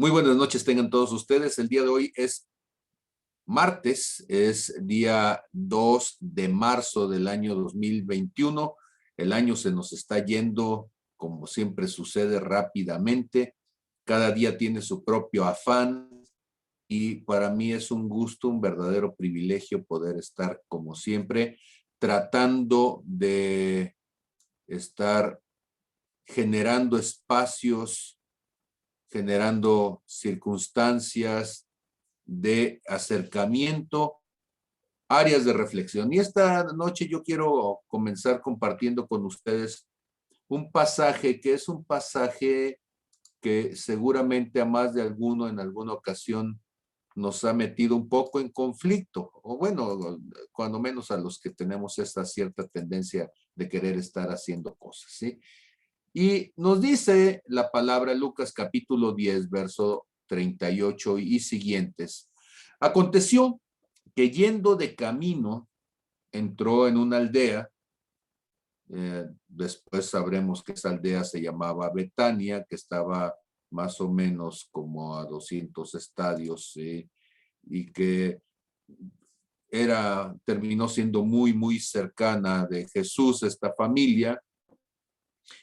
Muy buenas noches tengan todos ustedes. El día de hoy es martes, es día 2 de marzo del año 2021. El año se nos está yendo, como siempre sucede, rápidamente. Cada día tiene su propio afán y para mí es un gusto, un verdadero privilegio poder estar, como siempre, tratando de estar generando espacios, generando circunstancias de acercamiento, áreas de reflexión. Y esta noche yo quiero comenzar compartiendo con ustedes un pasaje que es un pasaje que seguramente a más de alguno en alguna ocasión nos ha metido un poco en conflicto, o bueno, cuando menos a los que tenemos esta cierta tendencia de querer estar haciendo cosas, ¿sí? Y nos dice la palabra Lucas capítulo 10, verso 38 y siguientes. Aconteció que yendo de camino, entró en una aldea. Después sabremos que esa aldea se llamaba Betania, que estaba más o menos como a 200 estadios, y que terminó siendo muy, muy cercana de Jesús, esta familia.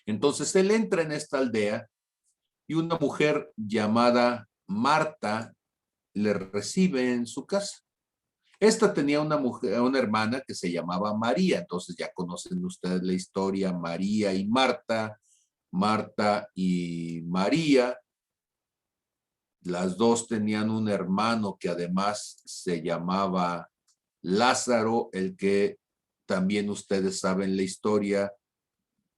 Entonces él entra en esta aldea y una mujer llamada Marta le recibe en su casa. Esta tenía una hermana que se llamaba María, entonces ya conocen ustedes la historia, María y Marta, Marta y María. Las dos tenían un hermano que además se llamaba Lázaro, el que también ustedes saben la historia,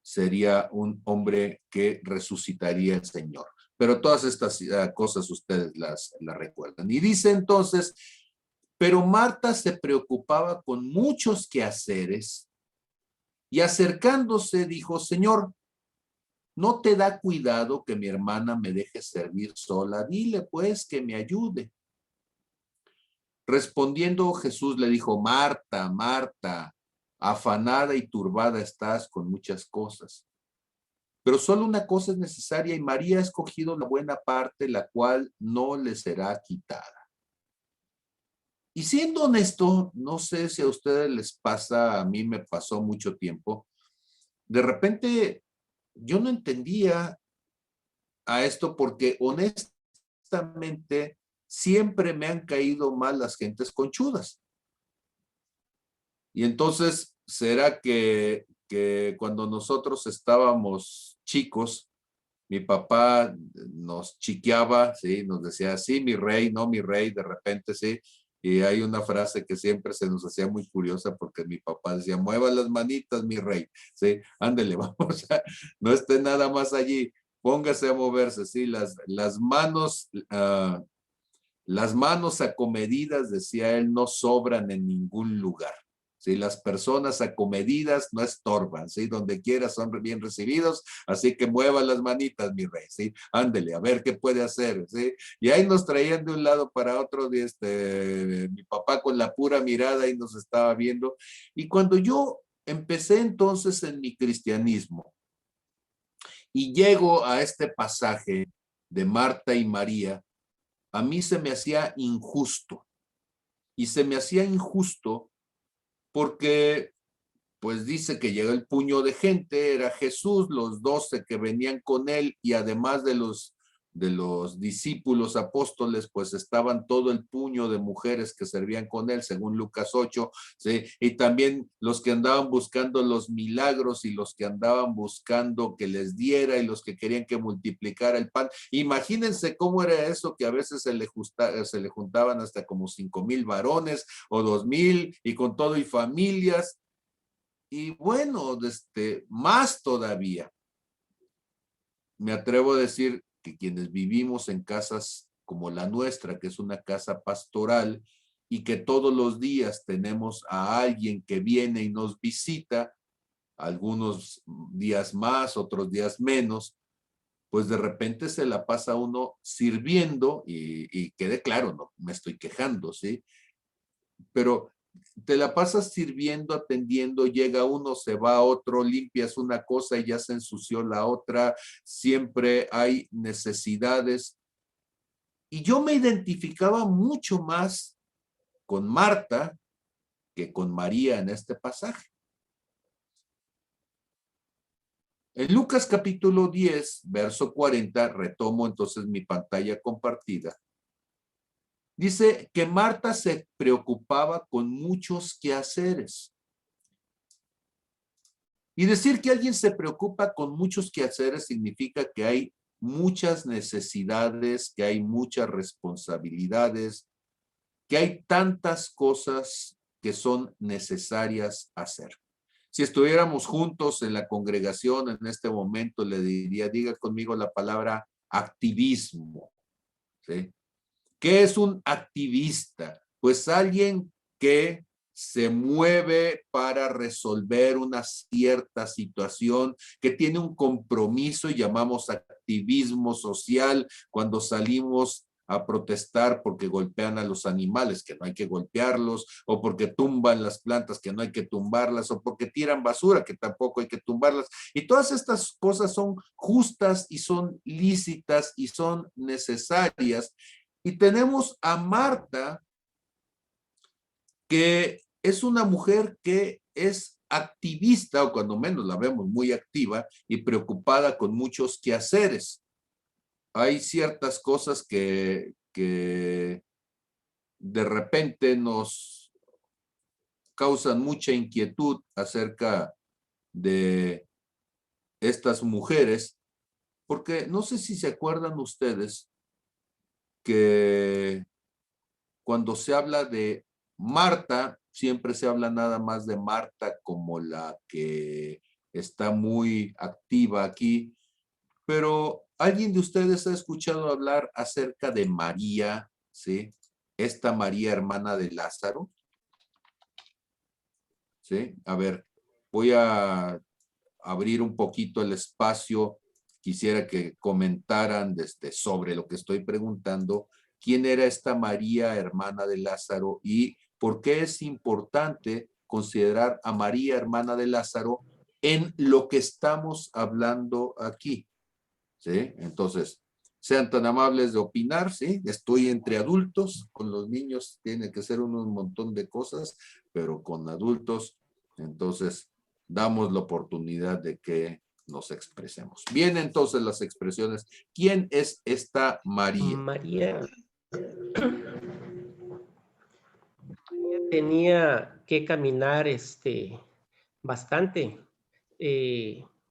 sería un hombre que resucitaría el Señor. Pero todas estas cosas ustedes las recuerdan. Y dice entonces, pero Marta se preocupaba con muchos quehaceres y acercándose dijo, Señor, ¿no te da cuidado que mi hermana me deje servir sola? Dile pues que me ayude. Respondiendo Jesús le dijo, Marta, Marta, afanada y turbada estás con muchas cosas, pero solo una cosa es necesaria y María ha escogido la buena parte, la cual no le será quitada. Y siendo honesto, no sé si a ustedes les pasa, a mí me pasó mucho tiempo, de repente yo no entendía a esto porque honestamente siempre me han caído mal las gentes conchudas. Y entonces, ¿será que cuando nosotros estábamos chicos, mi papá nos chiqueaba, ¿sí? Nos decía, sí, mi rey, no, mi rey, de repente, sí. Y hay una frase que siempre se nos hacía muy curiosa porque mi papá decía, mueva las manitas, mi rey, ¿sí? Ándele, vamos, no esté nada más allí, póngase a moverse, ¿sí? Las manos acomedidas, decía él, no sobran en ningún lugar. ¿Sí? Las personas acomedidas no estorban, ¿sí? Donde quiera son bien recibidos, así que mueva las manitas, mi rey, ¿sí? Ándele, a ver qué puede hacer, ¿sí? Y ahí nos traían de un lado para otro, mi papá con la pura mirada ahí nos estaba viendo. Y cuando yo empecé entonces en mi cristianismo y llego a este pasaje de Marta y María, a mí se me hacía injusto. Y se me hacía injusto porque, pues dice que llegó el puño de gente, era Jesús, los 12 que venían con él y además de los discípulos apóstoles, pues estaban todo el puño de mujeres que servían con él, según Lucas 8, ¿sí? Y también los que andaban buscando los milagros y los que andaban buscando que les diera y los que querían que multiplicara el pan. Imagínense cómo era eso, que a veces se le juntaban hasta como 5,000 varones o 2,000 y con todo y familias. Y bueno, más todavía, me atrevo a decir que quienes vivimos en casas como la nuestra, que es una casa pastoral, y que todos los días tenemos a alguien que viene y nos visita, algunos días más, otros días menos, pues de repente se la pasa uno sirviendo y quede claro, no me estoy quejando, ¿sí? Pero te la pasas sirviendo, atendiendo, llega uno, se va otro, limpias una cosa y ya se ensució la otra, siempre hay necesidades. Y yo me identificaba mucho más con Marta que con María en este pasaje. En Lucas capítulo 10, verso 40, retomo entonces mi pantalla compartida. Dice que Marta se preocupaba con muchos quehaceres. Y decir que alguien se preocupa con muchos quehaceres significa que hay muchas necesidades, que hay muchas responsabilidades, que hay tantas cosas que son necesarias hacer. Si estuviéramos juntos en la congregación en este momento, le diría, diga conmigo la palabra activismo, ¿sí? ¿Qué es un activista? Pues alguien que se mueve para resolver una cierta situación, que tiene un compromiso y llamamos activismo social cuando salimos a protestar porque golpean a los animales, que no hay que golpearlos, o porque tumban las plantas, que no hay que tumbarlas, o porque tiran basura, que tampoco hay que tumbarlas. Y todas estas cosas son justas y son lícitas y son necesarias. Y tenemos a Marta, que es una mujer que es activista, o cuando menos la vemos muy activa y preocupada con muchos quehaceres. Hay ciertas cosas que de repente nos causan mucha inquietud acerca de estas mujeres, porque no sé si se acuerdan ustedes que cuando se habla de Marta, siempre se habla nada más de Marta como la que está muy activa aquí, pero ¿alguien de ustedes ha escuchado hablar acerca de María, sí? Esta María, hermana de Lázaro, ¿sí? A ver, voy a abrir un poquito el espacio. Quisiera que comentaran sobre lo que estoy preguntando. ¿Quién era esta María, hermana de Lázaro? ¿Y por qué es importante considerar a María, hermana de Lázaro, en lo que estamos hablando aquí? ¿Sí? Entonces, sean tan amables de opinar, ¿sí? Estoy entre adultos, con los niños tiene que ser un montón de cosas, pero con adultos, entonces, damos la oportunidad de que nos expresemos. Bien, entonces las expresiones. ¿Quién es esta María? María tenía que caminar bastante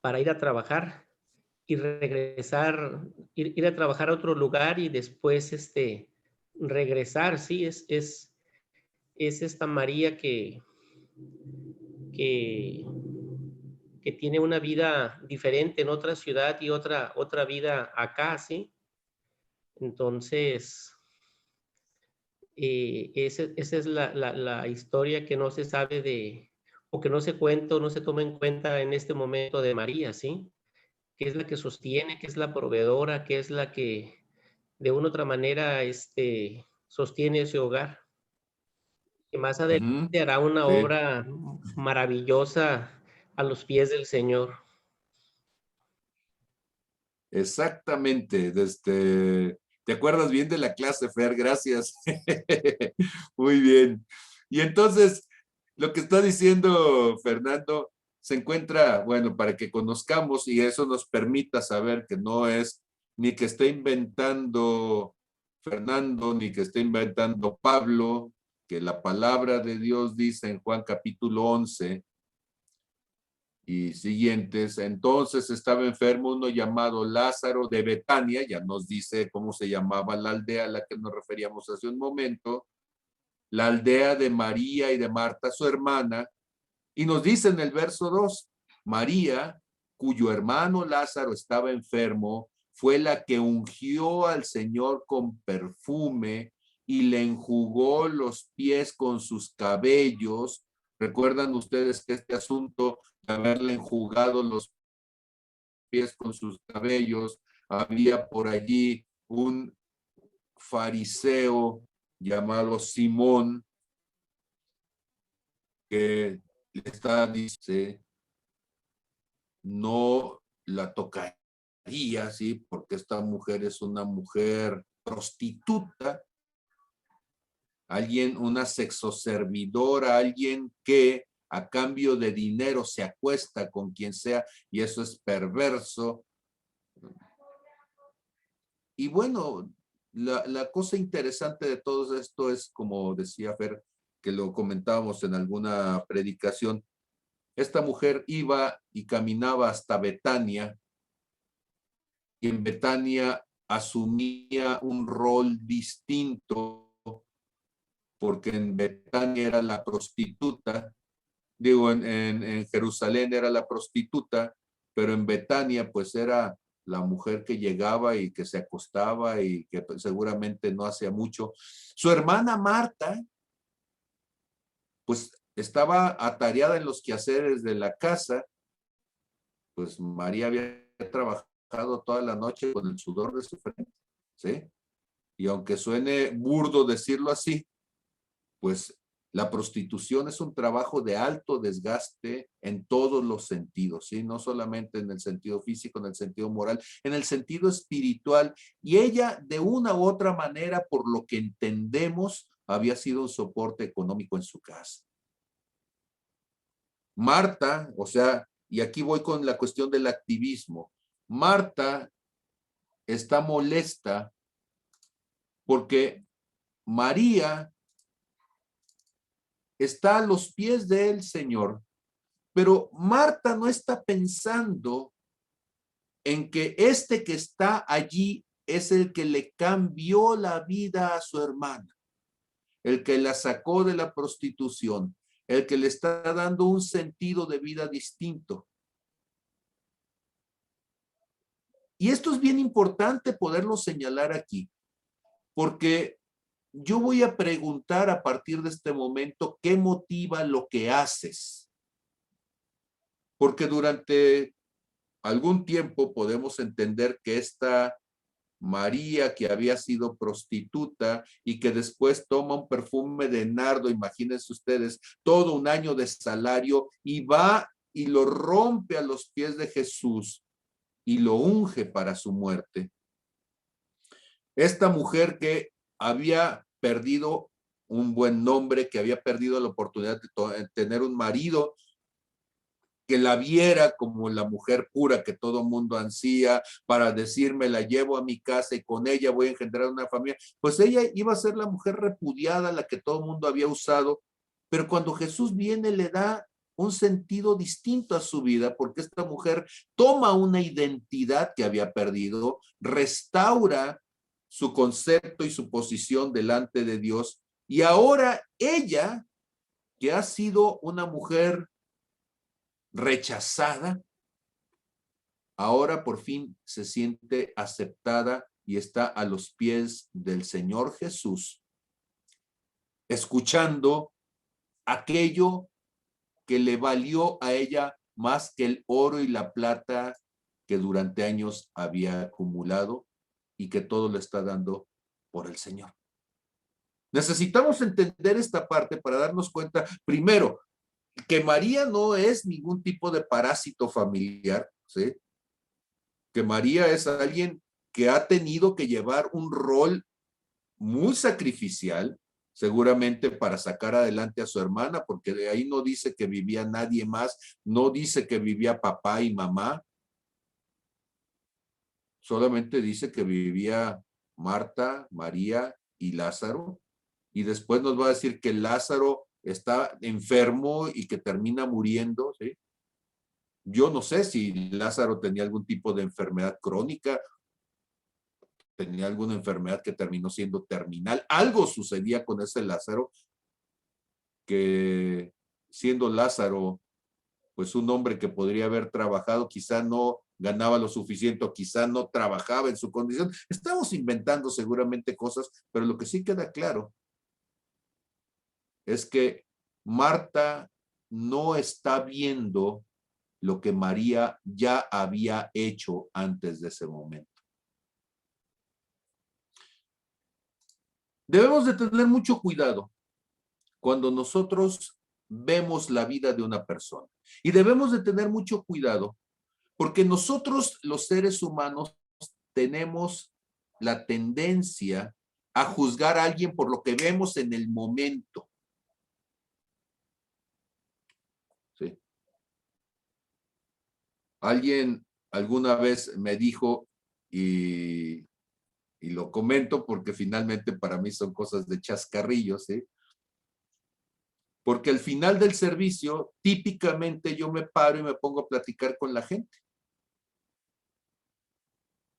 para ir a trabajar y regresar, ir a trabajar a otro lugar y después regresar. Sí, es esta María que, que tiene una vida diferente en otra ciudad y otra vida acá, ¿sí? Entonces, esa es la historia que no se sabe o que no se cuenta o no se toma en cuenta en este momento de María, ¿sí? Que es la que sostiene, que es la proveedora, que es la que de una u otra manera sostiene ese hogar. Que más Ujú, adelante hará una sí, obra maravillosa a los pies del Señor. exactamente. ¿Te acuerdas bien de la clase, Fer? Gracias. Muy bien. Y entonces, lo que está diciendo Fernando se encuentra, bueno, para que conozcamos y eso nos permita saber que no es ni que esté inventando Fernando, ni que esté inventando Pablo, que la palabra de Dios dice en Juan capítulo 11 y siguientes. Entonces estaba enfermo uno llamado Lázaro de Betania, ya nos dice cómo se llamaba la aldea a la que nos referíamos hace un momento, la aldea de María y de Marta, su hermana, y nos dice en el verso 2, María, cuyo hermano Lázaro estaba enfermo, fue la que ungió al Señor con perfume y le enjugó los pies con sus cabellos. ¿Recuerdan ustedes que este asunto de haberle enjugado los pies con sus cabellos, había por allí un fariseo llamado Simón que le está dice no la tocaría, sí, porque esta mujer es una mujer prostituta, alguien, una sexoservidora, alguien que a cambio de dinero se acuesta con quien sea, y eso es perverso. Y bueno, la cosa interesante de todo esto es, como decía Fer, que lo comentábamos en alguna predicación, esta mujer iba y caminaba hasta Betania, y en Betania asumía un rol distinto, porque en Betania era la prostituta, digo, en Jerusalén era la prostituta, pero en Betania pues era la mujer que llegaba y que se acostaba y que pues, seguramente no hacía mucho. Su hermana Marta, pues estaba atareada en los quehaceres de la casa, pues María había trabajado toda la noche con el sudor de su frente, ¿sí? Y aunque suene burdo decirlo así, pues la prostitución es un trabajo de alto desgaste en todos los sentidos, ¿sí? No solamente en el sentido físico, en el sentido moral, en el sentido espiritual. Y ella, de una u otra manera, por lo que entendemos, había sido un soporte económico en su casa. Marta, o sea, y aquí voy con la cuestión del activismo. Marta está molesta porque María está a los pies del Señor, pero Marta no está pensando en que este que está allí es el que le cambió la vida a su hermana, el que la sacó de la prostitución, el que le está dando un sentido de vida distinto. Y esto es bien importante poderlo señalar aquí, porque yo voy a preguntar a partir de este momento qué motiva lo que haces. Porque durante algún tiempo podemos entender que esta María, que había sido prostituta y que después toma un perfume de nardo, imagínense ustedes, todo un año de salario, y va y lo rompe a los pies de Jesús y lo unge para su muerte. Esta mujer que había perdido un buen nombre, que había perdido la oportunidad de tener un marido que la viera como la mujer pura que todo mundo ansía, para decirme la llevo a mi casa y con ella voy a engendrar una familia, pues ella iba a ser la mujer repudiada, la que todo mundo había usado, pero cuando Jesús viene le da un sentido distinto a su vida, porque esta mujer toma una identidad que había perdido, restaura su concepto y su posición delante de Dios, y ahora ella, que ha sido una mujer rechazada, ahora por fin se siente aceptada y está a los pies del Señor Jesús, escuchando aquello que le valió a ella más que el oro y la plata que durante años había acumulado y que todo lo está dando por el Señor. Necesitamos entender esta parte para darnos cuenta, primero, que María no es ningún tipo de parásito familiar, ¿sí? Que María es alguien que ha tenido que llevar un rol muy sacrificial, seguramente para sacar adelante a su hermana, porque de ahí no dice que vivía nadie más, no dice que vivía papá y mamá, solamente dice que vivía Marta, María y Lázaro, y después nos va a decir que Lázaro está enfermo y que termina muriendo, ¿sí? Yo no sé si Lázaro tenía algún tipo de enfermedad crónica, tenía alguna enfermedad que terminó siendo terminal. Algo sucedía con ese Lázaro, que siendo Lázaro, pues un hombre que podría haber trabajado, quizá no ganaba lo suficiente o quizá no trabajaba en su condición. Estamos inventando seguramente cosas, pero lo que sí queda claro es que Marta no está viendo lo que María ya había hecho antes de ese momento. Debemos de tener mucho cuidado cuando nosotros vemos la vida de una persona. Y debemos de tener mucho cuidado porque nosotros, los seres humanos, tenemos la tendencia a juzgar a alguien por lo que vemos en el momento. ¿Sí? Alguien alguna vez me dijo, y lo comento porque finalmente para mí son cosas de chascarrillos, ¿sí? Porque al final del servicio, típicamente yo me paro y me pongo a platicar con la gente.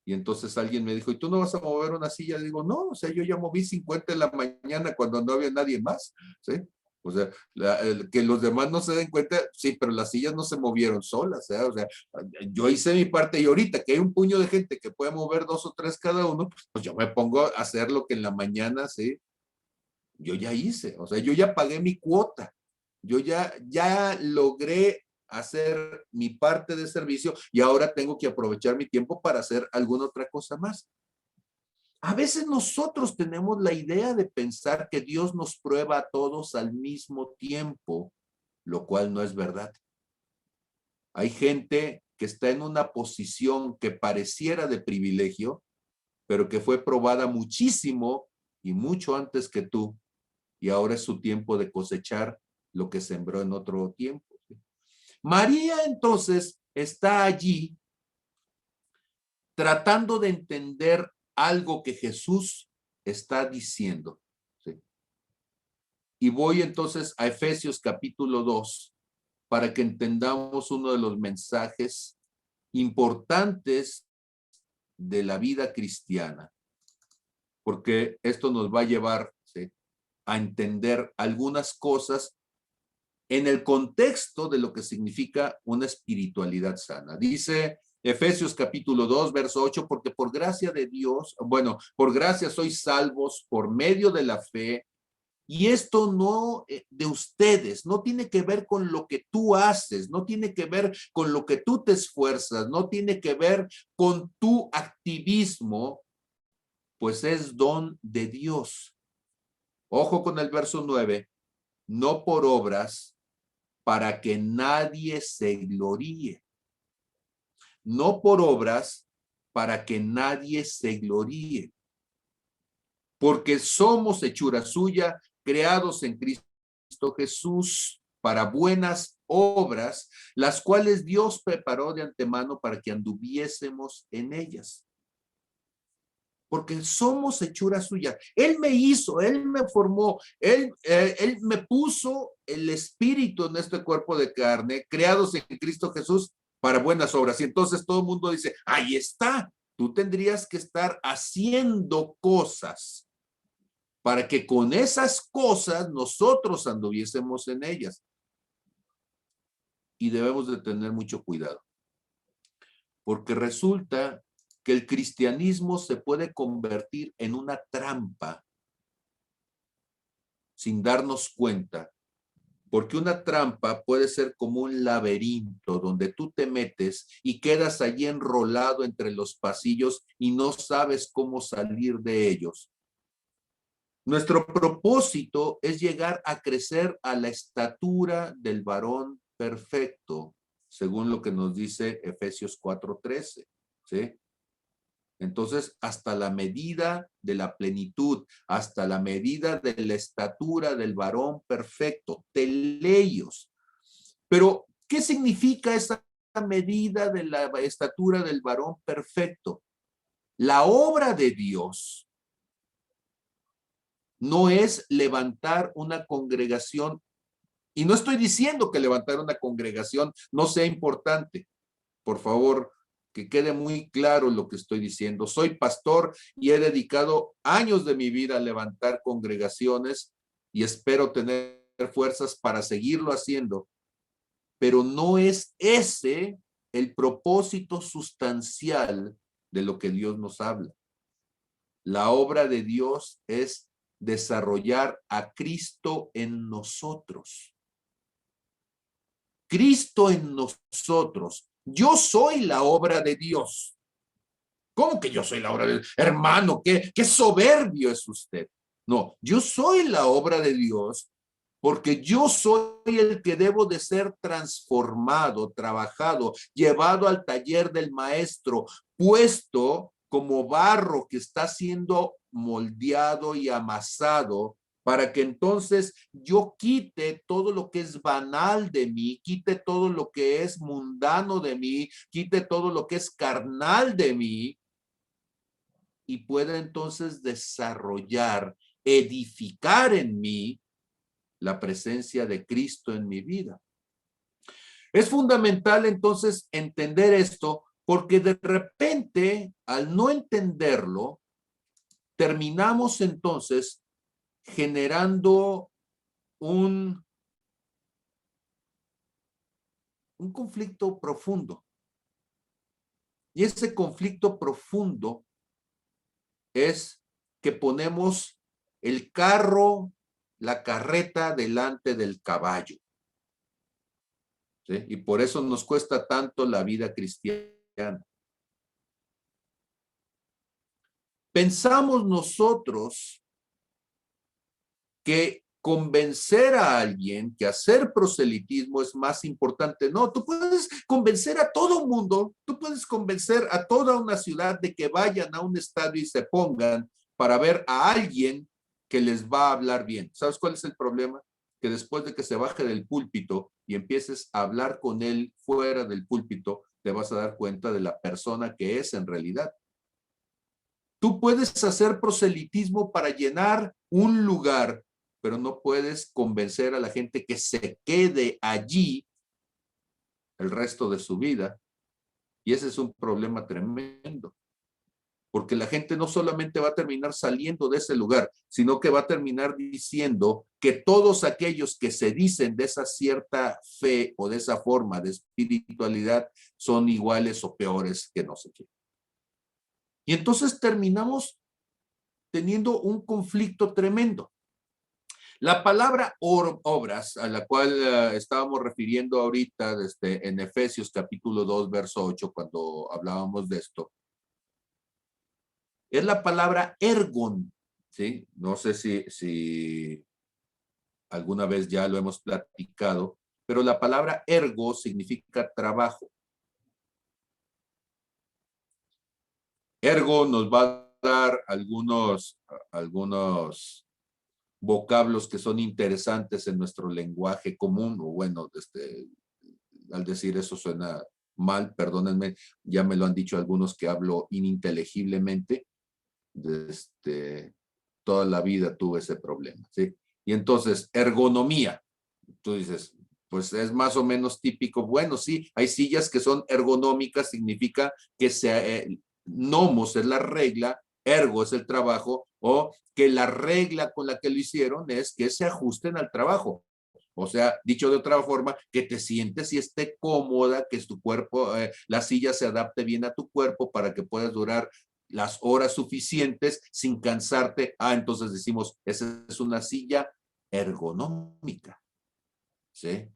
Y entonces alguien me dijo, ¿y tú no vas a mover una silla? Le digo, no, o sea, yo ya moví 50 en la mañana cuando no había nadie más, ¿sí? O sea, que los demás no se den cuenta, sí, pero las sillas no se movieron solas, ¿eh? O sea, yo hice mi parte y ahorita que hay un puño de gente que puede mover 2 o 3 cada uno, pues yo me pongo a hacer lo que en la mañana, ¿sí? Yo ya hice, o sea, yo ya pagué mi cuota, yo ya logré hacer mi parte de servicio y ahora tengo que aprovechar mi tiempo para hacer alguna otra cosa más. A veces nosotros tenemos la idea de pensar que Dios nos prueba a todos al mismo tiempo, lo cual no es verdad. Hay gente que está en una posición que pareciera de privilegio, pero que fue probada muchísimo y mucho antes que tú, y ahora es su tiempo de cosechar lo que sembró en otro tiempo. María entonces está allí tratando de entender algo que Jesús está diciendo. ¿Sí? Y voy entonces a Efesios capítulo 2 para que entendamos uno de los mensajes importantes de la vida cristiana, porque esto nos va a llevar, ¿sí?, a entender algunas cosas en el contexto de lo que significa una espiritualidad sana. Dice Efesios capítulo 2, verso 8, porque por gracia de Dios, bueno, por gracia sois salvos por medio de la fe, y esto no de ustedes, no tiene que ver con lo que tú haces, no tiene que ver con lo que tú te esfuerzas, no tiene que ver con tu activismo, pues es don de Dios. Ojo con el verso 9, no por obras, para que nadie se gloríe. No por obras, para que nadie se gloríe. Porque somos hechura suya, creados en Cristo Jesús para buenas obras, las cuales Dios preparó de antemano para que anduviésemos en ellas. Porque somos hechura suya. Él me hizo, Él me formó, Él me puso el espíritu en este cuerpo de carne, creados en Cristo Jesús para buenas obras. Y entonces todo el mundo dice, ahí está, tú tendrías que estar haciendo cosas para que con esas cosas nosotros anduviésemos en ellas. Y debemos de tener mucho cuidado, porque resulta que el cristianismo se puede convertir en una trampa sin darnos cuenta, porque una trampa puede ser como un laberinto donde tú te metes y quedas allí enrolado entre los pasillos y no sabes cómo salir de ellos. Nuestro propósito es llegar a crecer a la estatura del varón perfecto, según lo que nos dice Efesios 4:13, ¿sí? Entonces, hasta la medida de la plenitud, hasta la medida de la estatura del varón perfecto, teleios. Pero, ¿qué significa esa medida de la estatura del varón perfecto? La obra de Dios no es levantar una congregación, y no estoy diciendo que levantar una congregación no sea importante. Por favor, que quede muy claro lo que estoy diciendo. Soy pastor y he dedicado años de mi vida a levantar congregaciones y espero tener fuerzas para seguirlo haciendo. Pero no es ese el propósito sustancial de lo que Dios nos habla. La obra de Dios es desarrollar a Cristo en nosotros. Cristo en nosotros. Yo soy la obra de Dios. ¿Cómo que yo soy la obra de Dios? Hermano, qué soberbio es usted. No, yo soy la obra de Dios porque yo soy el que debo de ser transformado, trabajado, llevado al taller del maestro, puesto como barro que está siendo moldeado y amasado, para que entonces yo quite todo lo que es banal de mí, quite todo lo que es mundano de mí, quite todo lo que es carnal de mí, y pueda entonces desarrollar, edificar en mí la presencia de Cristo en mi vida. Es fundamental entonces entender esto, porque de repente, al no entenderlo, terminamos entonces generando un conflicto profundo. Y ese conflicto profundo es que ponemos el carro, la carreta delante del caballo. ¿Sí? Y por eso nos cuesta tanto la vida cristiana. Pensamos nosotros que convencer a alguien, que hacer proselitismo es más importante. No, tú puedes convencer a todo mundo, tú puedes convencer a toda una ciudad de que vayan a un estadio y se pongan para ver a alguien que les va a hablar bien. ¿Sabes cuál es el problema? Que después de que se baje del púlpito y empieces a hablar con él fuera del púlpito, te vas a dar cuenta de la persona que es en realidad. Tú puedes hacer proselitismo para llenar un lugar, pero no puedes convencer a la gente que se quede allí el resto de su vida. Y ese es un problema tremendo, porque la gente no solamente va a terminar saliendo de ese lugar, sino que va a terminar diciendo que todos aquellos que se dicen de esa cierta fe o de esa forma de espiritualidad son iguales o peores que no sé qué. Y entonces terminamos teniendo un conflicto tremendo. La palabra obras, a la cual estábamos refiriendo ahorita en Efesios capítulo 2, verso 8, cuando hablábamos de esto, es la palabra ergon, ¿sí? No sé si alguna vez ya lo hemos platicado, pero la palabra ergo significa trabajo. Ergo nos va a dar algunos vocablos que son interesantes en nuestro lenguaje común, o bueno, al decir eso suena mal, perdónenme, ya me lo han dicho algunos que hablo ininteligiblemente, toda la vida tuve ese problema, ¿sí? Y entonces, ergonomía, tú dices, pues es más o menos típico, bueno, sí, hay sillas que son ergonómicas, significa que nomos es la regla, ergo es el trabajo, o que la regla con la que lo hicieron es que se ajusten al trabajo. O sea, dicho de otra forma, que te sientes y esté cómoda, que tu cuerpo, la silla se adapte bien a tu cuerpo para que puedas durar las horas suficientes sin cansarte. Entonces decimos, esa es una silla ergonómica. ¿Sí?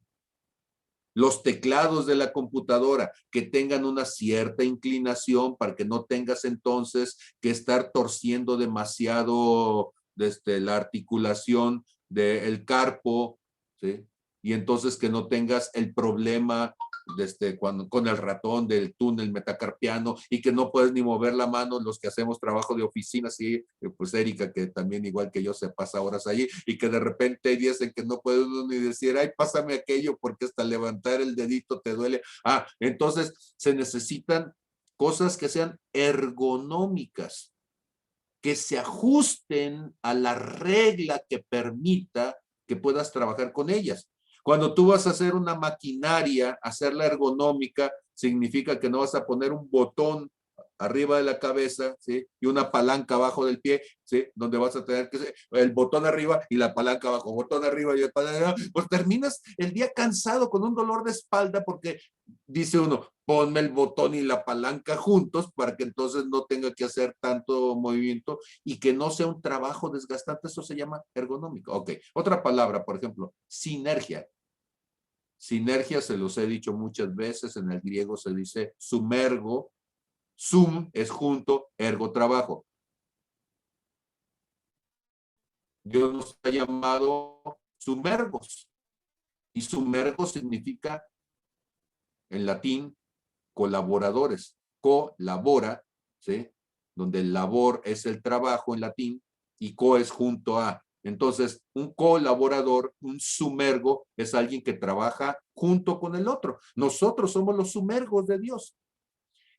Los teclados de la computadora que tengan una cierta inclinación para que no tengas entonces que estar torciendo demasiado la articulación del carpo, ¿sí? Y entonces que no tengas el problema con el ratón del túnel metacarpiano y que no puedes ni mover la mano los que hacemos trabajo de oficina, sí, pues Erika, que también igual que yo se pasa horas allí y que de repente dicen que no puede uno ni decir, ay, pásame aquello porque hasta levantar el dedito te duele. Entonces se necesitan cosas que sean ergonómicas, que se ajusten a la regla que permita que puedas trabajar con ellas. Cuando tú vas a hacer una maquinaria, hacerla ergonómica, significa que no vas a poner un botón arriba de la cabeza, ¿sí? Y una palanca abajo del pie, ¿sí? Donde vas a tener que el botón arriba y la palanca abajo, botón arriba y el palanca abajo. Pues terminas el día cansado con un dolor de espalda porque dice uno, ponme el botón y la palanca juntos para que entonces no tenga que hacer tanto movimiento y que no sea un trabajo desgastante. Eso se llama ergonómico. Ok, otra palabra, por ejemplo, sinergia. Sinergia, se los he dicho muchas veces, en el griego se dice sumergo, sum es junto, ergo trabajo. Dios nos ha llamado sumergos y sumergo significa en latín colaboradores, colabora, ¿sí? donde el labor es el trabajo en latín y co es junto a. Entonces, un colaborador, un sumergo, es alguien que trabaja junto con el otro. Nosotros somos los sumergos de Dios.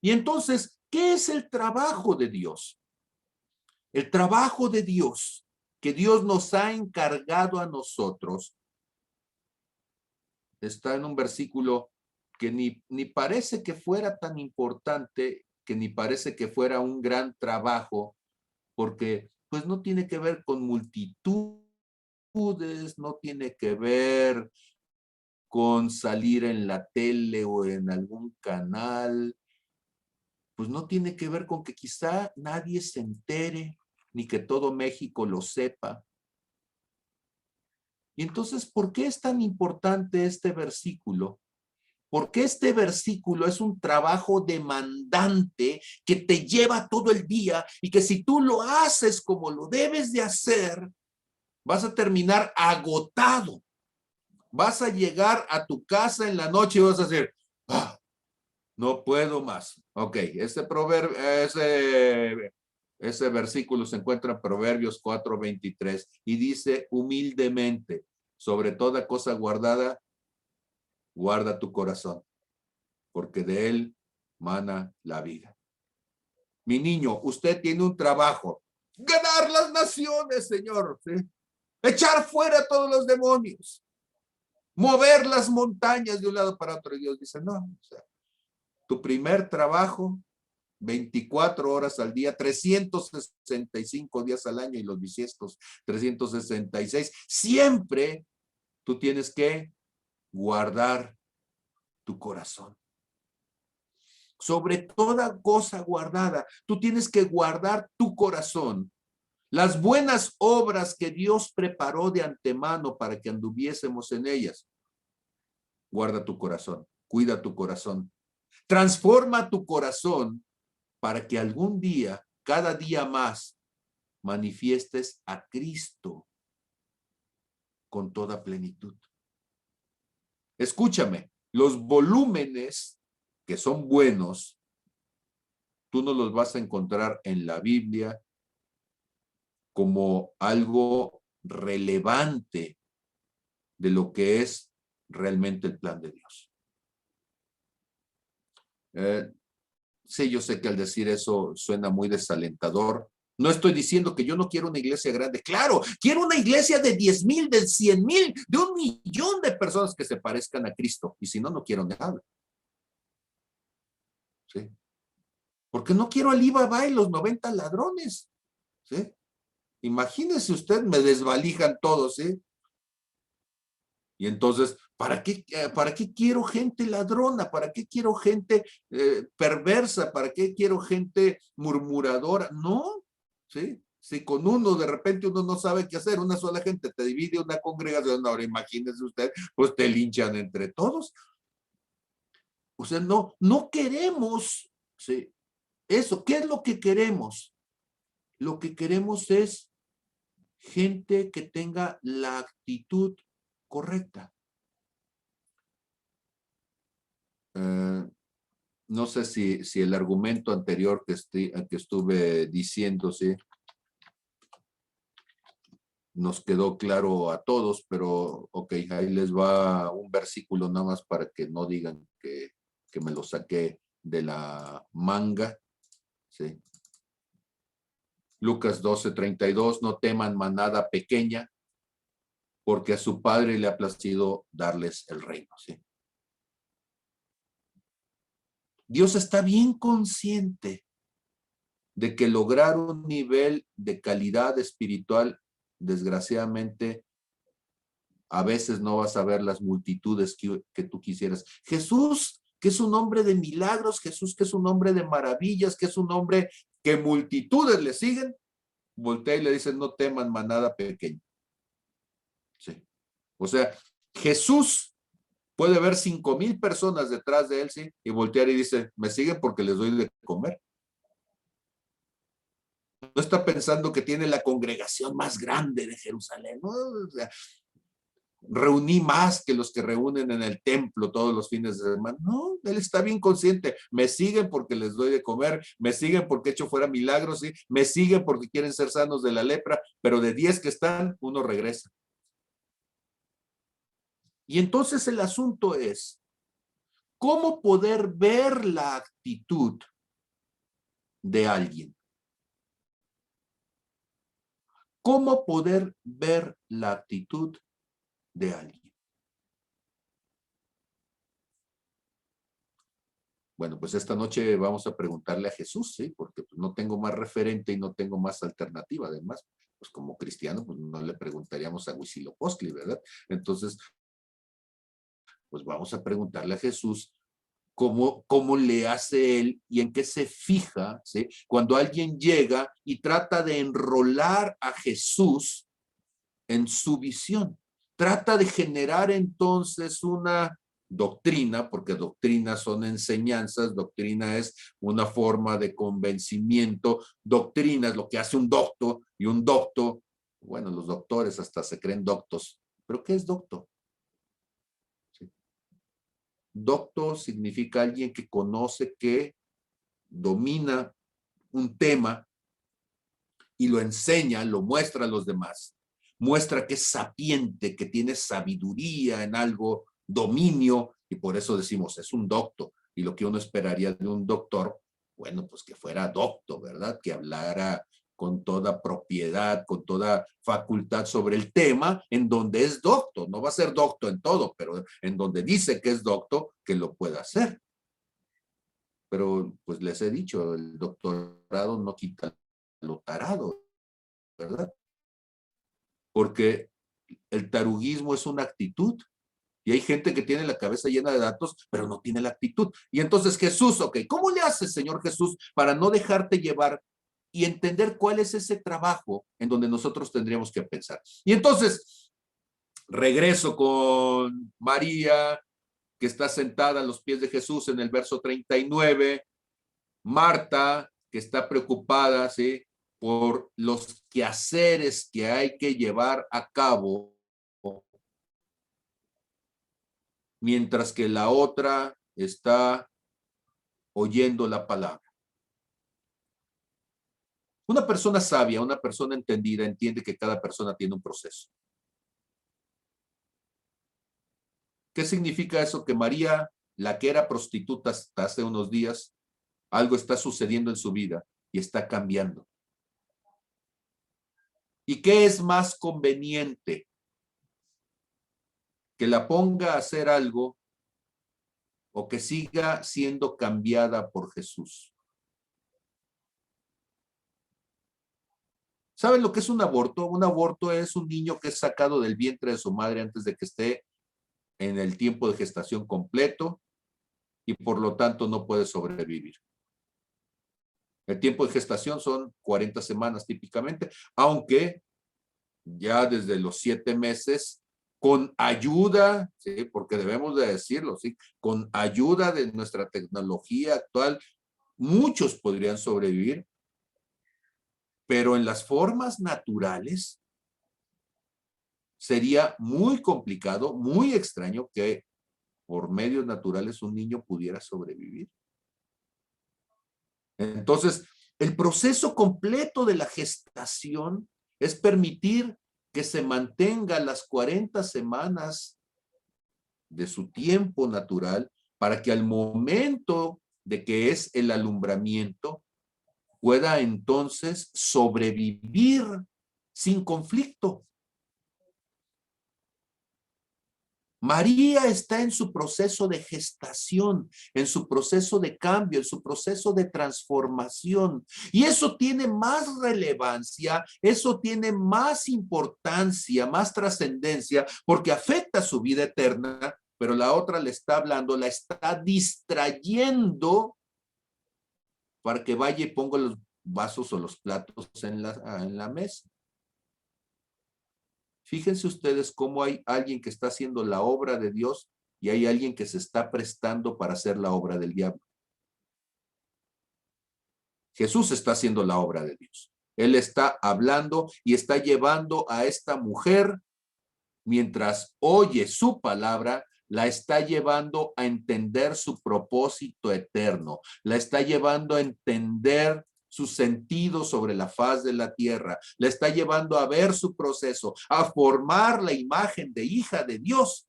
Y entonces, ¿qué es el trabajo de Dios? El trabajo de Dios, que Dios nos ha encargado a nosotros, está en un versículo que ni parece que fuera tan importante, que ni parece que fuera un gran trabajo, porque pues no tiene que ver con multitudes, no tiene que ver con salir en la tele o en algún canal, pues no tiene que ver con que quizá nadie se entere, ni que todo México lo sepa. Y entonces, ¿por qué es tan importante este versículo? Porque este versículo es un trabajo demandante que te lleva todo el día y que si tú lo haces como lo debes de hacer, vas a terminar agotado. Vas a llegar a tu casa en la noche y vas a decir, ah, no puedo más. Ok, ese versículo se encuentra en Proverbios 4:23 y dice humildemente, sobre toda cosa guardada, guarda tu corazón, porque de él mana la vida. Mi niño, usted tiene un trabajo, ganar las naciones, Señor, ¿sí? Echar fuera a todos los demonios, mover las montañas de un lado para otro. Y Dios dice, no, o sea, tu primer trabajo, 24 horas al día, 365 días al año y los bisiestos 366, siempre tú tienes que guardar tu corazón. Sobre toda cosa guardada, tú tienes que guardar tu corazón. Las buenas obras que Dios preparó de antemano para que anduviésemos en ellas. Guarda tu corazón, cuida tu corazón. Transforma tu corazón para que algún día, cada día más, manifiestes a Cristo con toda plenitud. Escúchame, los volúmenes que son buenos, tú no los vas a encontrar en la Biblia como algo relevante de lo que es realmente el plan de Dios. Sí, yo sé que al decir eso suena muy desalentador. No estoy diciendo que yo no quiero una iglesia grande. Claro, quiero una iglesia de 10,000, de 100,000, de 1,000,000 de personas que se parezcan a Cristo. Y si no, no quiero nada. ¿Sí? Porque no quiero al Alibaba y los 90 ladrones. ¿Sí? Imagínese usted, me desvalijan todos, ¿sí? Y entonces, ¿para qué quiero gente ladrona? ¿Para qué quiero gente perversa? ¿Para qué quiero gente murmuradora? No, ¿sí? Si con uno de repente uno no sabe qué hacer, una sola gente te divide una congregación, ahora imagínese usted, pues te linchan entre todos. O sea, no queremos, ¿sí? Eso, ¿qué es lo que queremos? Lo que queremos es gente que tenga la actitud correcta. No sé si el argumento anterior que estuve diciendo, ¿sí? Nos quedó claro a todos, pero ok, ahí les va un versículo nada más para que no digan que me lo saqué de la manga, ¿sí? Lucas 12:32, no teman manada pequeña, porque a su padre le ha placido darles el reino, ¿sí? Dios está bien consciente de que lograr un nivel de calidad espiritual, desgraciadamente, a veces no vas a ver las multitudes que tú quisieras. Jesús, que es un hombre de milagros, Jesús, que es un hombre de maravillas, que es un hombre que multitudes le siguen, voltea y le dice, no teman manada pequeña. Sí. O sea, Jesús puede ver 5,000 personas detrás de él, sí, y voltear y dice, me siguen porque les doy de comer. No está pensando que tiene la congregación más grande de Jerusalén, ¿no? O sea, reuní más que los que reúnen en el templo todos los fines de semana. No, él está bien consciente. Me siguen porque les doy de comer, me siguen porque he hecho fuera milagros, ¿sí? Me siguen porque quieren ser sanos de la lepra, pero de 10 que están, uno regresa. Y entonces el asunto es, ¿cómo poder ver la actitud de alguien? ¿Cómo poder ver la actitud de alguien? Bueno, pues esta noche vamos a preguntarle a Jesús, ¿sí? Porque pues, no tengo más referente y no tengo más alternativa. Además, pues como cristiano, pues no le preguntaríamos a Huitzilopochtli, ¿verdad? Entonces, pues vamos a preguntarle a Jesús cómo le hace él y en qué se fija, ¿sí? Cuando alguien llega y trata de enrolar a Jesús en su visión. Trata de generar entonces una doctrina, porque doctrinas son enseñanzas, doctrina es una forma de convencimiento, doctrina es lo que hace un docto, y un docto, bueno, los doctores hasta se creen doctos, pero ¿qué es docto? ¿Sí? Docto significa alguien que conoce, que domina un tema y lo enseña, lo muestra a los demás. Muestra que es sapiente, que tiene sabiduría en algo, dominio, y por eso decimos, es un docto. Y lo que uno esperaría de un doctor, bueno, pues que fuera docto, ¿verdad? Que hablara con toda propiedad, con toda facultad sobre el tema en donde es docto. No va a ser docto en todo, pero en donde dice que es docto, que lo pueda hacer. Pero pues les he dicho, el doctorado no quita lo tarado, ¿verdad? Porque el taruguismo es una actitud y hay gente que tiene la cabeza llena de datos, pero no tiene la actitud. Y entonces Jesús, ok, ¿cómo le haces, Señor Jesús, para no dejarte llevar y entender cuál es ese trabajo en donde nosotros tendríamos que pensar? Y entonces regreso con María, que está sentada a los pies de Jesús en el verso 39, Marta, que está preocupada, ¿sí?, por los quehaceres que hay que llevar a cabo, mientras que la otra está oyendo la palabra. Una persona sabia, una persona entendida, entiende que cada persona tiene un proceso. ¿Qué significa eso? Que María, la que era prostituta hasta hace unos días, algo está sucediendo en su vida y está cambiando. ¿Y qué es más conveniente? ¿Que la ponga a hacer algo o que siga siendo cambiada por Jesús? ¿Saben lo que es un aborto? Un aborto es un niño que es sacado del vientre de su madre antes de que esté en el tiempo de gestación completo y por lo tanto no puede sobrevivir. El tiempo de gestación son 40 semanas típicamente, aunque ya desde los 7 meses, con ayuda, ¿sí?, porque debemos de decirlo, ¿sí?, con ayuda de nuestra tecnología actual, muchos podrían sobrevivir, pero en las formas naturales sería muy complicado, muy extraño que por medios naturales un niño pudiera sobrevivir. Entonces, el proceso completo de la gestación es permitir que se mantenga las 40 semanas de su tiempo natural para que al momento de que es el alumbramiento pueda entonces sobrevivir sin conflicto. María está en su proceso de gestación, en su proceso de cambio, en su proceso de transformación. Y eso tiene más relevancia, eso tiene más importancia, más trascendencia, porque afecta su vida eterna, pero la otra le está hablando, la está distrayendo para que vaya y ponga los vasos o los platos en la mesa. Fíjense ustedes cómo hay alguien que está haciendo la obra de Dios y hay alguien que se está prestando para hacer la obra del diablo. Jesús está haciendo la obra de Dios. Él está hablando y está llevando a esta mujer mientras oye su palabra, la está llevando a entender su propósito eterno, la está llevando a entender su sentido sobre la faz de la tierra, la está llevando a ver su proceso, a formar la imagen de hija de Dios.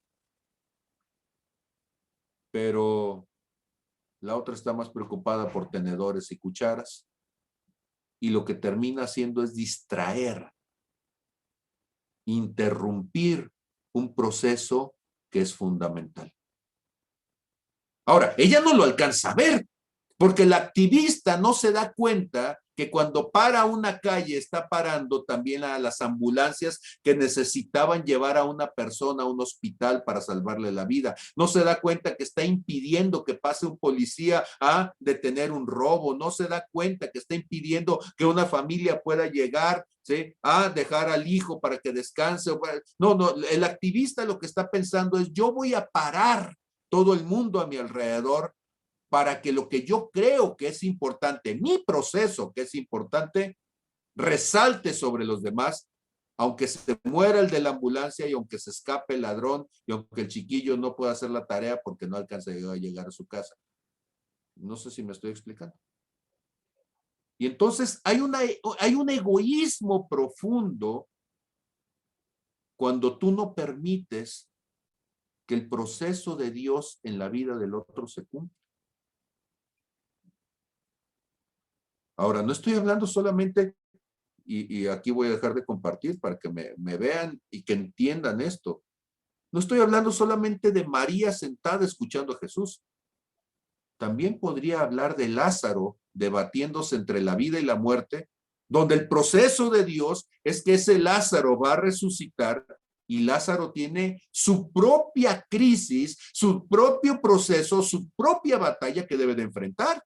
Pero la otra está más preocupada por tenedores y cucharas, y lo que termina haciendo es distraer, interrumpir un proceso que es fundamental. Ahora, ella no lo alcanza a ver, porque el activista no se da cuenta que cuando para una calle está parando también a las ambulancias que necesitaban llevar a una persona a un hospital para salvarle la vida. No se da cuenta que está impidiendo que pase un policía a detener un robo. No se da cuenta que está impidiendo que una familia pueda llegar, ¿sí?, a dejar al hijo para que descanse. No, el activista lo que está pensando es: yo voy a parar todo el mundo a mi alrededor para que lo que yo creo que es importante, mi proceso que es importante, resalte sobre los demás, aunque se muera el de la ambulancia y aunque se escape el ladrón y aunque el chiquillo no pueda hacer la tarea porque no alcanza a llegar a su casa. No sé si me estoy explicando. Y entonces hay un egoísmo profundo cuando tú no permites que el proceso de Dios en la vida del otro se cumpla. Ahora, no estoy hablando solamente, y aquí voy a dejar de compartir para que me vean y que entiendan esto. No estoy hablando solamente de María sentada escuchando a Jesús. También podría hablar de Lázaro debatiéndose entre la vida y la muerte, donde el proceso de Dios es que ese Lázaro va a resucitar y Lázaro tiene su propia crisis, su propio proceso, su propia batalla que debe de enfrentar.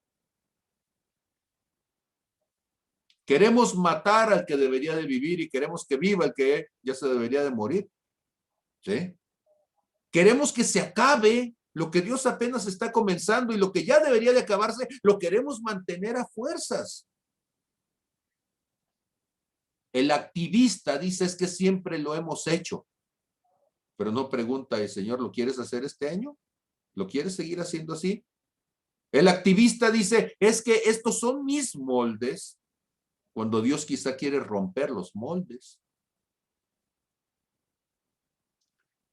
Queremos matar al que debería de vivir y queremos que viva el que ya se debería de morir. ¿Sí? Queremos que se acabe lo que Dios apenas está comenzando y lo que ya debería de acabarse, lo queremos mantener a fuerzas. El activista dice: es que siempre lo hemos hecho, pero no pregunta: Señor, ¿lo quieres hacer este año? ¿Lo quieres seguir haciendo así? El activista dice: es que estos son mis moldes, cuando Dios quizá quiere romper los moldes.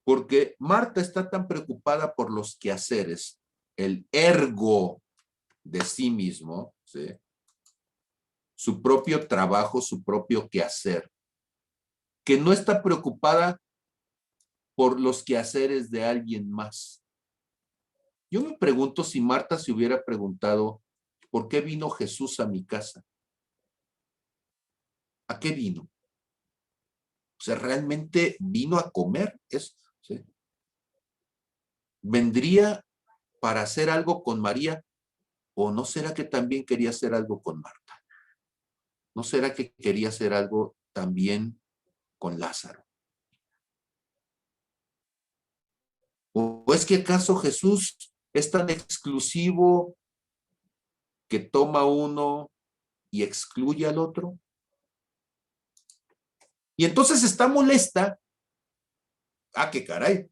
Porque Marta está tan preocupada por los quehaceres, el ergo de sí mismo, ¿sí?, su propio trabajo, su propio quehacer, que no está preocupada por los quehaceres de alguien más. Yo me pregunto si Marta se hubiera preguntado: ¿por qué vino Jesús a mi casa? ¿A qué vino? O sea, ¿realmente vino a comer? ¿Sí? ¿Vendría para hacer algo con María? ¿O no será que también quería hacer algo con Marta? ¿No será que quería hacer algo también con Lázaro? ¿O es que acaso Jesús es tan exclusivo que toma uno y excluye al otro? Y entonces está molesta. Ah, qué caray.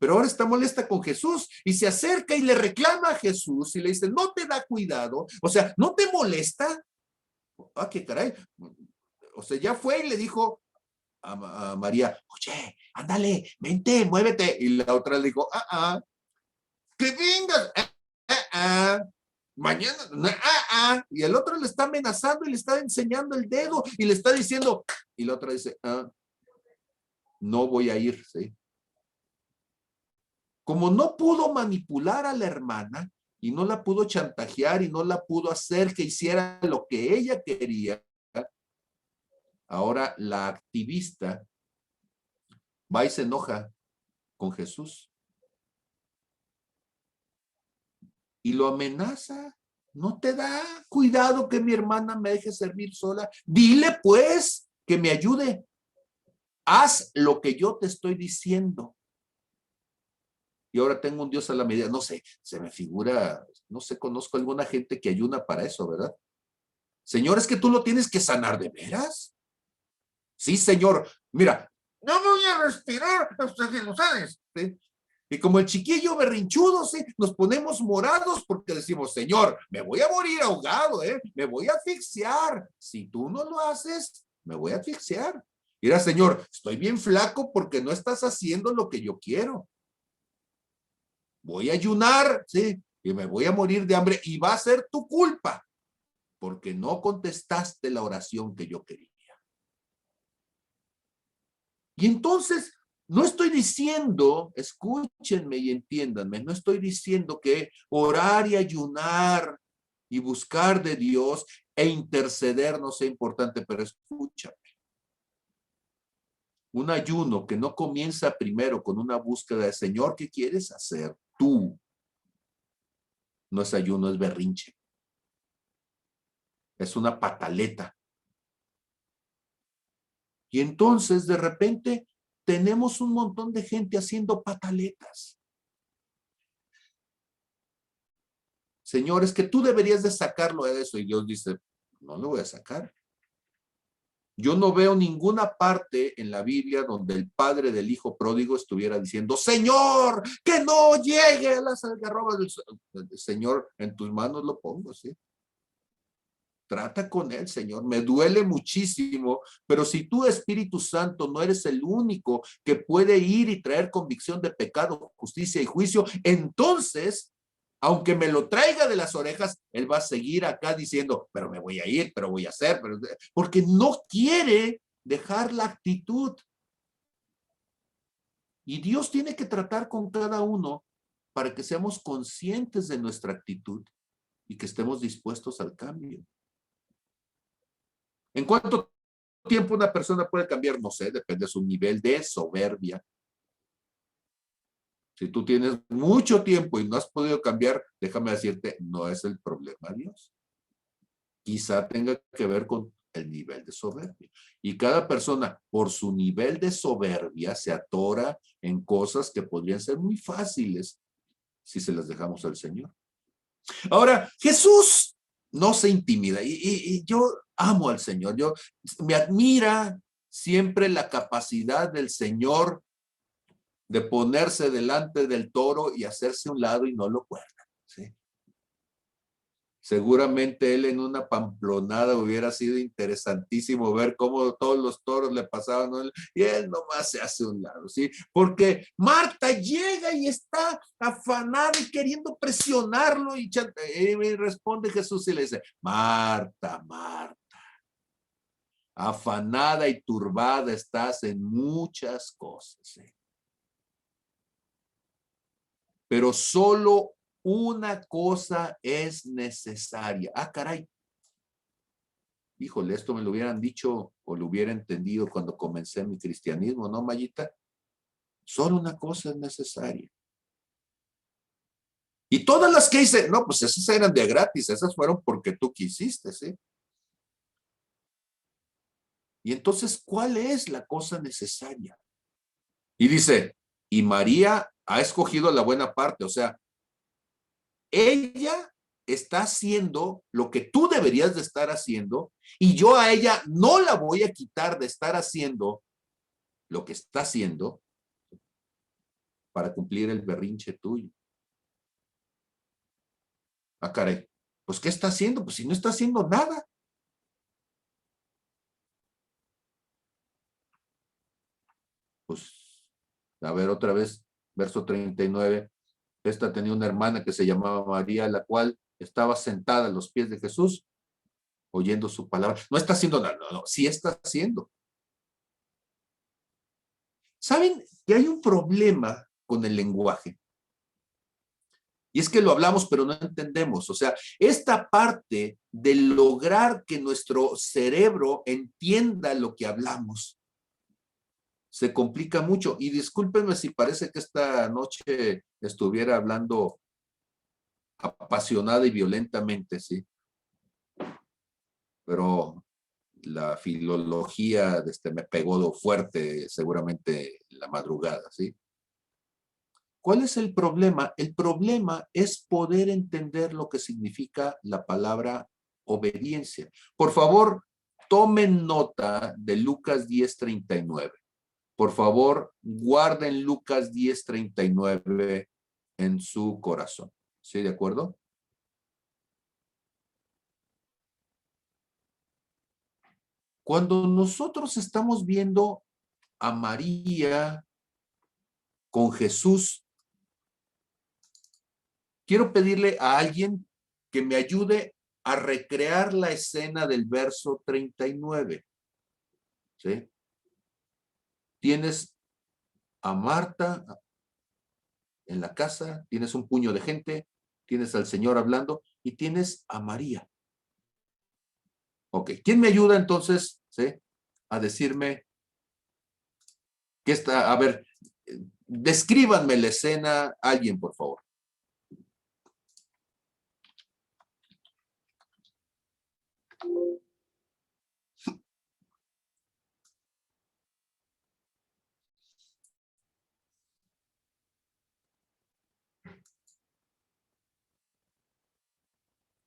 Pero ahora está molesta con Jesús y se acerca y le reclama a Jesús y le dice: no te da cuidado, o sea, ¿no te molesta? Ah, qué caray. O sea, ya fue y le dijo a María: oye, ándale, vente, muévete. Y la otra le dijo: que vengas, mañana, y el otro le está amenazando y le está enseñando el dedo y le está diciendo, y la otra dice: no voy a ir, ¿sí? Como no pudo manipular a la hermana y no la pudo chantajear y no la pudo hacer que hiciera lo que ella quería, ahora la activista va y se enoja con Jesús y lo amenaza. No te da cuidado que mi hermana me deje servir sola. Dile pues que me ayude. Haz lo que yo te estoy diciendo. Y ahora tengo un Dios a la medida. No sé, se me figura, no sé, conozco alguna gente que ayuna para eso, ¿verdad? Señor, es que tú lo tienes que sanar, ¿de veras? Sí, señor. Mira, no voy a respirar hasta que lo sales. ¿Sí? Y como el chiquillo berrinchudo, ¿sí? Nos ponemos morados porque decimos, Señor, me voy a morir ahogado, me voy a asfixiar. Si tú no lo haces, me voy a asfixiar. Mira, Señor, estoy bien flaco porque no estás haciendo lo que yo quiero. Voy a ayunar, ¿sí? Y me voy a morir de hambre y va a ser tu culpa porque no contestaste la oración que yo quería. Y entonces, no estoy diciendo, escúchenme y entiéndanme, no estoy diciendo que orar y ayunar y buscar de Dios e interceder no sea importante, pero escúchame. Un ayuno que no comienza primero con una búsqueda de Señor, ¿qué quieres hacer tú? No es ayuno, es berrinche. Es una pataleta. Y entonces, de repente, tenemos un montón de gente haciendo pataletas. Señor, es que tú deberías de sacarlo de eso. Y Dios dice, no lo voy a sacar. Yo no veo ninguna parte en la Biblia donde el padre del hijo pródigo estuviera diciendo, Señor, que no llegue a las algarrobas del Señor, en tus manos lo pongo, ¿sí? Trata con él, Señor. Me duele muchísimo, pero si tú, Espíritu Santo, no eres el único que puede ir y traer convicción de pecado, justicia y juicio, entonces, aunque me lo traiga de las orejas, él va a seguir acá diciendo, pero me voy a ir, pero voy a hacer, porque no quiere dejar la actitud. Y Dios tiene que tratar con cada uno para que seamos conscientes de nuestra actitud y que estemos dispuestos al cambio. ¿En cuánto tiempo una persona puede cambiar? No sé, depende de su nivel de soberbia. Si tú tienes mucho tiempo y no has podido cambiar, déjame decirte, no es el problema Dios. Quizá tenga que ver con el nivel de soberbia. Y cada persona, por su nivel de soberbia, se atora en cosas que podrían ser muy fáciles si se las dejamos al Señor. Ahora, Jesús no se intimida y yo amo al Señor. Me admira siempre la capacidad del Señor de ponerse delante del toro y hacerse a un lado y no lo cuerda, ¿sí? Seguramente él en una pamplonada hubiera sido interesantísimo ver cómo todos los toros le pasaban, ¿no? Y él nomás se hace a un lado, ¿sí? Porque Marta llega y está afanada y queriendo presionarlo y responde Jesús y le dice, Marta, Marta, afanada y turbada estás en muchas cosas, ¿sí? Pero solo una cosa es necesaria. Ah, caray. Híjole, esto me lo hubieran dicho o lo hubiera entendido cuando comencé mi cristianismo, ¿no, Mayita? Solo una cosa es necesaria. Y todas las que hice, no, pues esas eran de gratis, esas fueron porque tú quisiste, ¿sí? Y entonces, ¿cuál es la cosa necesaria? Y dice, y María ha escogido la buena parte, o sea, ella está haciendo lo que tú deberías de estar haciendo y yo a ella no la voy a quitar de estar haciendo lo que está haciendo para cumplir el berrinche tuyo. Ah, caray. Pues, ¿qué está haciendo? Pues si no está haciendo nada. Pues, a ver otra vez, verso 39. Esta tenía una hermana que se llamaba María, la cual estaba sentada a los pies de Jesús, oyendo su palabra. No está haciendo nada, no, sí está haciendo. ¿Saben que hay un problema con el lenguaje? Y es que lo hablamos, pero no entendemos. O sea, esta parte de lograr que nuestro cerebro entienda lo que hablamos se complica mucho. Y discúlpenme si parece que esta noche estuviera hablando apasionada y violentamente, ¿sí? Pero la filología me pegó fuerte seguramente en la madrugada, ¿sí? ¿Cuál es el problema? El problema es poder entender lo que significa la palabra obediencia. Por favor, tomen nota de Lucas 10:39. por favor, guarden Lucas 10:39 en su corazón. ¿Sí, de acuerdo? Cuando nosotros estamos viendo a María con Jesús, quiero pedirle a alguien que me ayude a recrear la escena del verso 39. ¿Sí? Tienes a Marta en la casa, tienes un puño de gente, tienes al Señor hablando y tienes a María. Ok, ¿quién me ayuda entonces, ¿sí?, a decirme qué está? A ver, descríbanme la escena, alguien, por favor.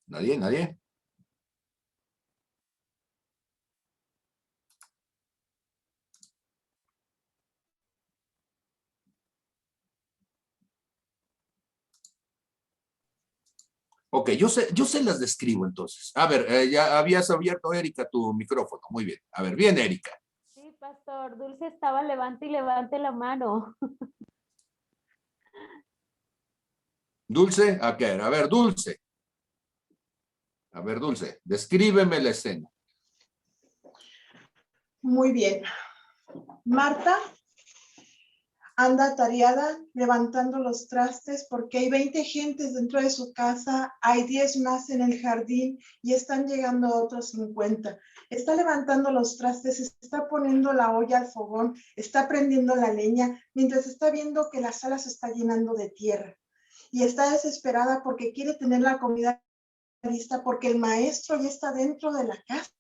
¿Nadie? ¿Nadie? Ok, yo se las describo entonces. A ver, ya habías abierto, Erika, tu micrófono. Muy bien. A ver, bien, Erika. Sí, pastor, Dulce estaba levante y levante la mano. Dulce, a ver, Dulce. A ver, Dulce, descríbeme la escena. Muy bien. Marta anda atareada levantando los trastes porque hay 20 gentes dentro de su casa, hay 10 más en el jardín y están llegando otros 50. Está levantando los trastes, está poniendo la olla al fogón, está prendiendo la leña, mientras está viendo que la sala se está llenando de tierra. Y está desesperada porque quiere tener la comida lista porque el maestro ya está dentro de la casa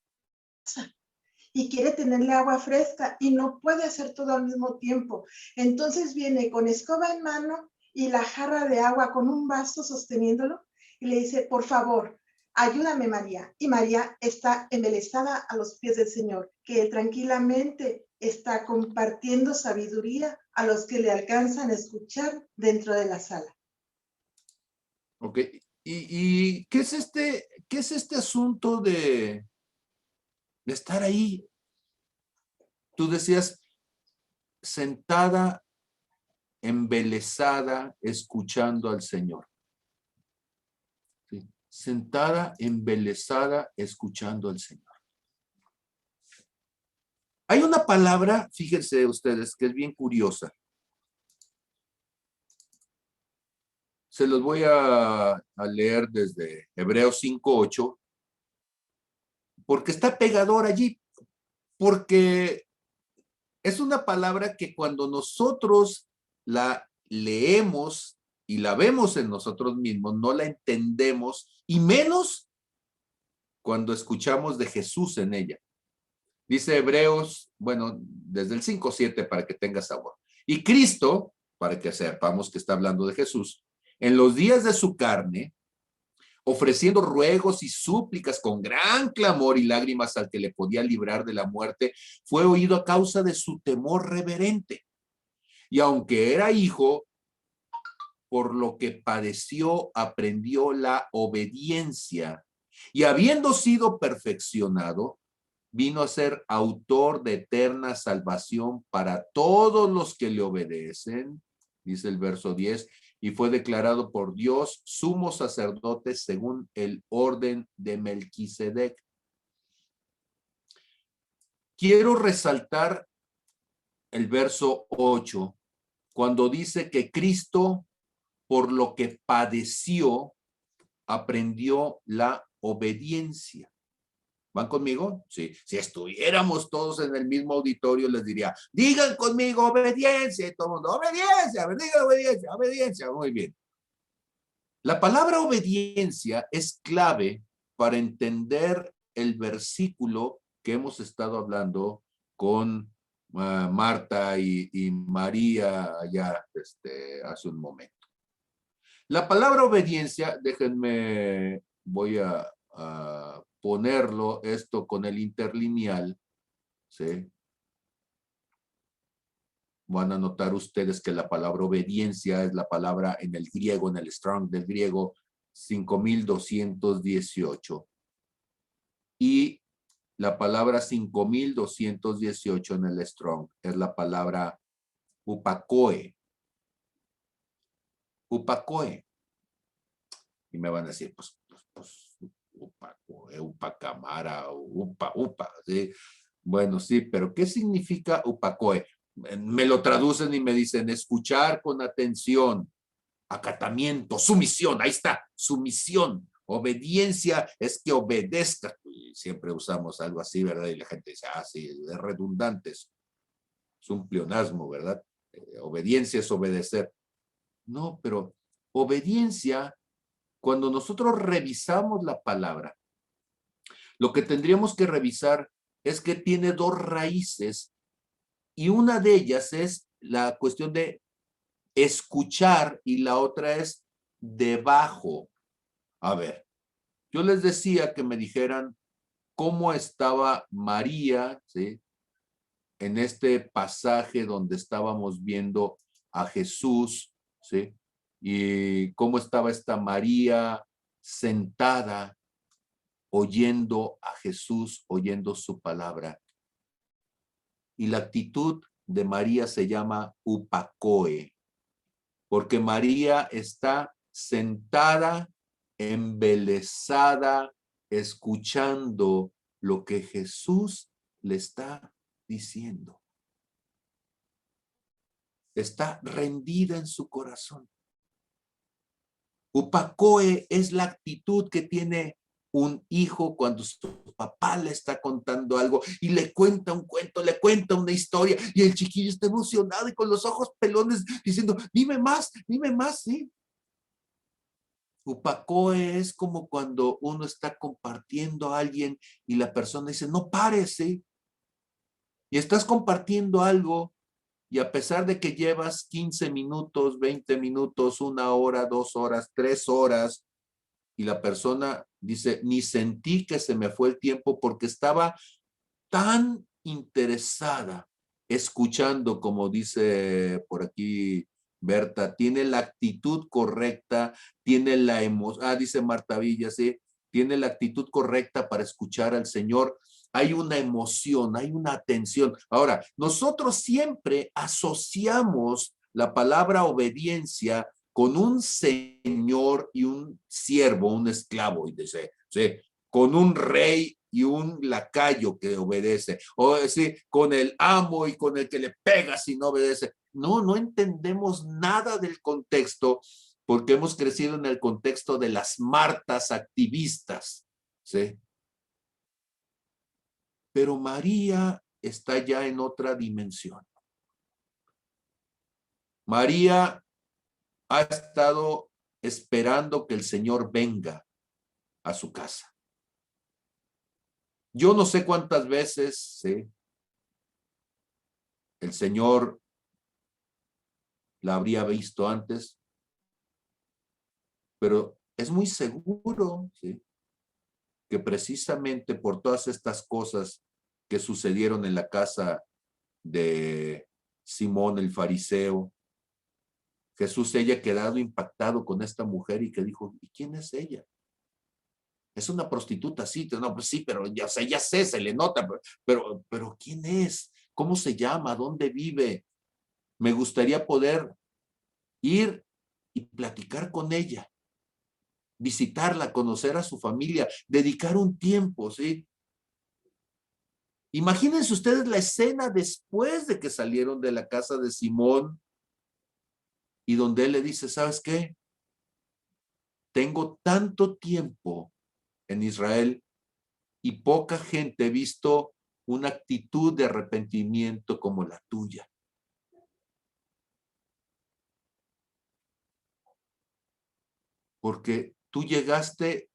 y quiere tenerle agua fresca y no puede hacer todo al mismo tiempo. Entonces viene con escoba en mano y la jarra de agua con un vaso sosteniéndolo y le dice, por favor, ayúdame, María. Y María está embelesada a los pies del Señor, que tranquilamente está compartiendo sabiduría a los que le alcanzan a escuchar dentro de la sala. Ok, ¿y qué es este asunto de estar ahí? Tú decías, sentada, embelesada, escuchando al Señor. ¿Sí? Sentada, embelesada, escuchando al Señor. Hay una palabra, fíjense ustedes, que es bien curiosa. Se los voy a leer desde Hebreos 5:8, porque está pegador allí, porque es una palabra que cuando nosotros la leemos y la vemos en nosotros mismos, no la entendemos, y menos cuando escuchamos de Jesús en ella. Dice Hebreos, bueno, desde el 5:7 para que tenga sabor. Y Cristo, para que sepamos que está hablando de Jesús, en los días de su carne, ofreciendo ruegos y súplicas con gran clamor y lágrimas al que le podía librar de la muerte, fue oído a causa de su temor reverente. Y aunque era hijo, por lo que padeció, aprendió la obediencia. Y habiendo sido perfeccionado, vino a ser autor de eterna salvación para todos los que le obedecen, dice el verso 10, y fue declarado por Dios sumo sacerdote según el orden de Melquisedec. Quiero resaltar el verso 8, cuando dice que Cristo, por lo que padeció, aprendió la obediencia. ¿Van conmigo? Sí. Si estuviéramos todos en el mismo auditorio, les diría, digan conmigo obediencia, y todo el mundo, obediencia, digan obediencia, obediencia. Muy bien. La palabra obediencia es clave para entender el versículo que hemos estado hablando con Marta y María allá hace un momento. La palabra obediencia, déjenme, voy a ponerlo esto con el interlineal, ¿sí? van a notar ustedes que la palabra obediencia es la palabra en el griego, en el Strong del griego, 5218. Y la palabra 5218 en el Strong es la palabra upakoe. Upakoe. Y me van a decir, pues upakoe, upacamara, upa, ¿sí? Bueno, sí, pero ¿qué significa upakoe? Me lo traducen y me dicen escuchar con atención, acatamiento, sumisión, ahí está, sumisión. Obediencia es que obedezcas. Siempre usamos algo así, ¿verdad? Y la gente dice, ah, sí, es redundante. Es un pleonasmo, ¿verdad? Obediencia es obedecer. No, pero obediencia, cuando nosotros revisamos la palabra, lo que tendríamos que revisar es que tiene dos raíces y una de ellas es la cuestión de escuchar y la otra es debajo. A ver, yo les decía que me dijeran cómo estaba María, ¿sí? En este pasaje donde estábamos viendo a Jesús, ¿sí? Y cómo estaba esta María sentada oyendo a Jesús, oyendo su palabra. Y la actitud de María se llama upakoe, porque María está sentada, embelesada, escuchando lo que Jesús le está diciendo. Está rendida en su corazón. Upakoe es la actitud que tiene un hijo cuando su papá le está contando algo y le cuenta un cuento, le cuenta una historia y el chiquillo está emocionado y con los ojos pelones diciendo, dime más, ¿sí? Upakoe es como cuando uno está compartiendo a alguien y la persona dice, no pares, ¿sí? Y estás compartiendo algo y a pesar de que llevas 15 minutos, 20 minutos, 1 hora, 2 horas, 3 horas, y la persona dice, ni sentí que se me fue el tiempo porque estaba tan interesada escuchando, como dice por aquí Berta, tiene la actitud correcta, tiene la emoción, dice Marta Villa, sí, tiene la actitud correcta para escuchar al Señor. Hay una emoción, hay una atención. Ahora, nosotros siempre asociamos la palabra obediencia con un señor y un siervo, un esclavo, y dice, sí, con un rey y un lacayo que obedece, o sí, con el amo y con el que le pega si no obedece. No, no entendemos nada del contexto porque hemos crecido en el contexto de las Martas activistas, ¿sí? Pero María está ya en otra dimensión. María ha estado esperando que el Señor venga a su casa. Yo no sé cuántas veces, ¿sí?, el Señor la habría visto antes, pero es muy seguro, ¿sí?, que precisamente por todas estas cosas que sucedieron en la casa de Simón el fariseo, Jesús se haya quedado impactado con esta mujer y que dijo, ¿y quién es ella? Es una prostituta, sí, no, pues sí, pero ya sé, se le nota, pero ¿quién es? ¿Cómo se llama? ¿Dónde vive? Me gustaría poder ir y platicar con ella, visitarla, conocer a su familia, dedicar un tiempo, ¿sí? Imagínense ustedes la escena después de que salieron de la casa de Simón y donde él le dice, ¿sabes qué? Tengo tanto tiempo en Israel y poca gente he visto una actitud de arrepentimiento como la tuya. Porque tú llegaste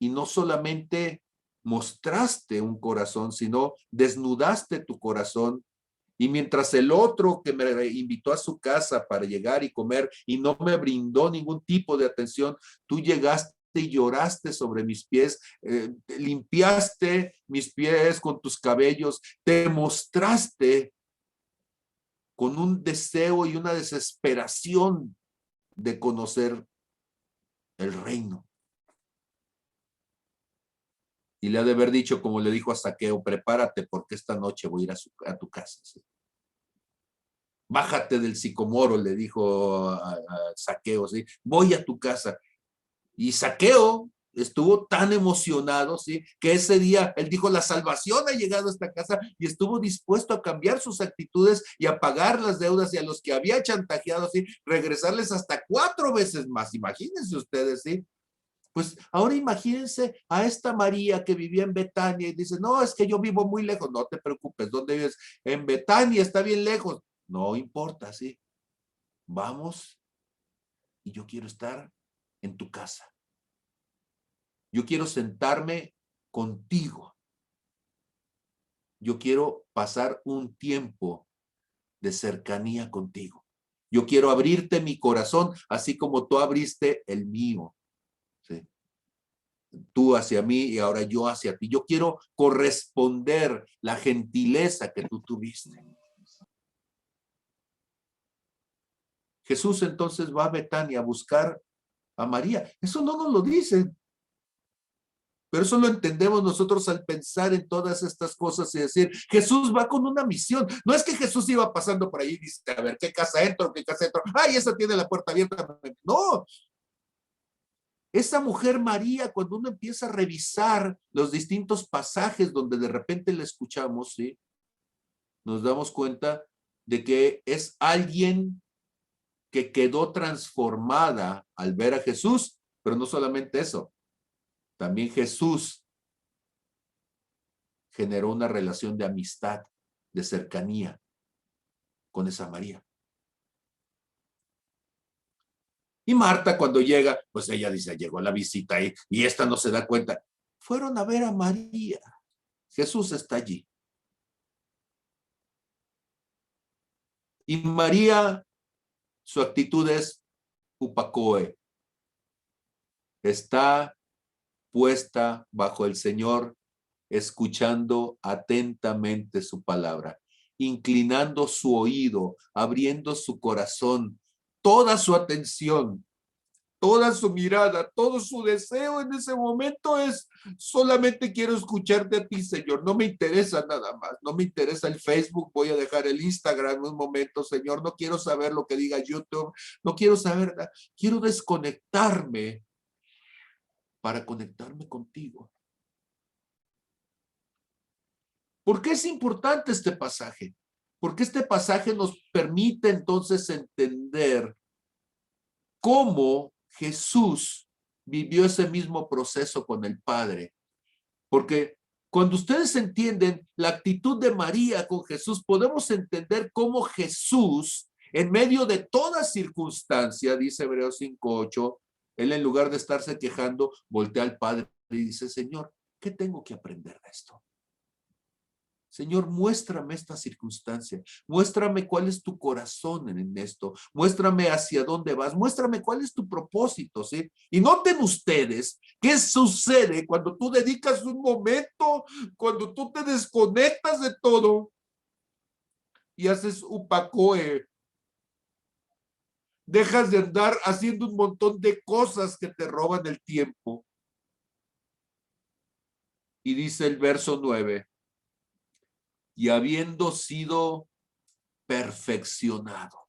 y no solamente mostraste un corazón, sino desnudaste tu corazón. Y mientras el otro que me invitó a su casa para llegar y comer y no me brindó ningún tipo de atención, tú llegaste y lloraste sobre mis pies, limpiaste mis pies con tus cabellos, te mostraste con un deseo y una desesperación de conocer el reino. Y le ha de haber dicho, como le dijo a Zaqueo, prepárate porque esta noche voy a ir a tu casa. ¿Sí? Bájate del sicomoro, le dijo a Zaqueo, ¿sí? Voy a tu casa. Y Zaqueo estuvo tan emocionado, ¿sí? Que ese día él dijo, la salvación ha llegado a esta casa, y estuvo dispuesto a cambiar sus actitudes y a pagar las deudas, y a los que había chantajeado, ¿sí? Regresarles hasta 4 veces más. Imagínense ustedes, ¿sí? Pues ahora imagínense a esta María que vivía en Betania y dice, no, es que yo vivo muy lejos. No te preocupes, ¿dónde vives? En Betania, está bien lejos. No importa, ¿sí? Vamos y yo quiero estar en tu casa. Yo quiero sentarme contigo. Yo quiero pasar un tiempo de cercanía contigo. Yo quiero abrirte mi corazón, así como tú abriste el mío. ¿Sí? Tú hacia mí y ahora yo hacia ti. Yo quiero corresponder la gentileza que tú tuviste. Jesús entonces va a Betania a buscar a María. Eso no nos lo dicen. Pero eso lo entendemos nosotros al pensar en todas estas cosas y decir, Jesús va con una misión. No es que Jesús iba pasando por ahí y dice, a ver, ¿qué casa entro? ¿Qué casa entro? ¡Ay, esa tiene la puerta abierta! No. Esa mujer María, cuando uno empieza a revisar los distintos pasajes donde de repente la escuchamos, ¿sí? Nos damos cuenta de que es alguien que quedó transformada al ver a Jesús, pero no solamente eso, también Jesús generó una relación de amistad, de cercanía con esa María. Y Marta cuando llega, pues ella dice, llegó a la visita y esta no se da cuenta. Fueron a ver a María. Jesús está allí. Y María, su actitud es upacoe. Está puesta bajo el Señor, escuchando atentamente su palabra, inclinando su oído, abriendo su corazón, toda su atención, toda su mirada, todo su deseo en ese momento es, solamente quiero escucharte a ti, Señor, no me interesa nada más, no me interesa el Facebook, voy a dejar el Instagram un momento, Señor, no quiero saber lo que diga YouTube, no quiero saber nada, quiero desconectarme para conectarme contigo. ¿Por qué es importante este pasaje? Porque este pasaje nos permite entonces entender cómo Jesús vivió ese mismo proceso con el Padre. Porque cuando ustedes entienden la actitud de María con Jesús, podemos entender cómo Jesús, en medio de toda circunstancia, dice Hebreos 5:8, él en lugar de estarse quejando, voltea al Padre y dice, Señor, ¿qué tengo que aprender de esto? Señor, muéstrame esta circunstancia, muéstrame cuál es tu corazón en esto, muéstrame hacia dónde vas, muéstrame cuál es tu propósito, ¿sí? Y noten ustedes qué sucede cuando tú dedicas un momento, cuando tú te desconectas de todo y haces upacoe. Dejas de andar haciendo un montón de cosas que te roban el tiempo. Y dice el verso 9. Y habiendo sido perfeccionado.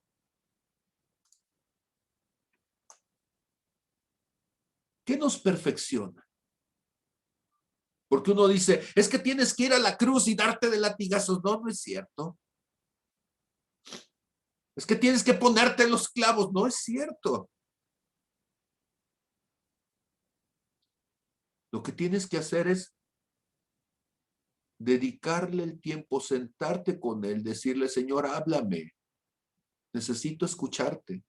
¿Qué nos perfecciona? Porque uno dice, es que tienes que ir a la cruz y darte de latigazos. No, no es cierto. Es que tienes que ponerte los clavos. No es cierto. Lo que tienes que hacer es dedicarle el tiempo, sentarte con él, decirle, Señor, háblame. Necesito escucharte.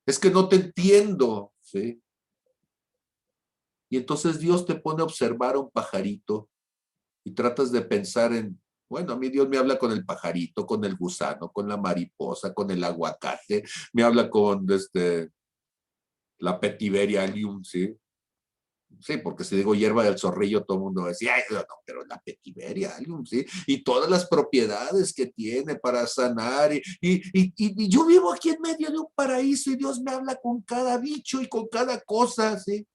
Es que no te entiendo, ¿sí? Y entonces Dios te pone a observar a un pajarito y tratas de pensar en, bueno, a mí Dios me habla con el pajarito, con el gusano, con la mariposa, con el aguacate, me habla con la Petiveria allium, ¿sí? Sí, porque si digo hierba del zorrillo, todo el mundo decía, "Ay, no, pero la petiveria, ¿sí? Y todas las propiedades que tiene para sanar. Y yo vivo aquí en medio de un paraíso y Dios me habla con cada bicho y con cada cosa, ¿sí?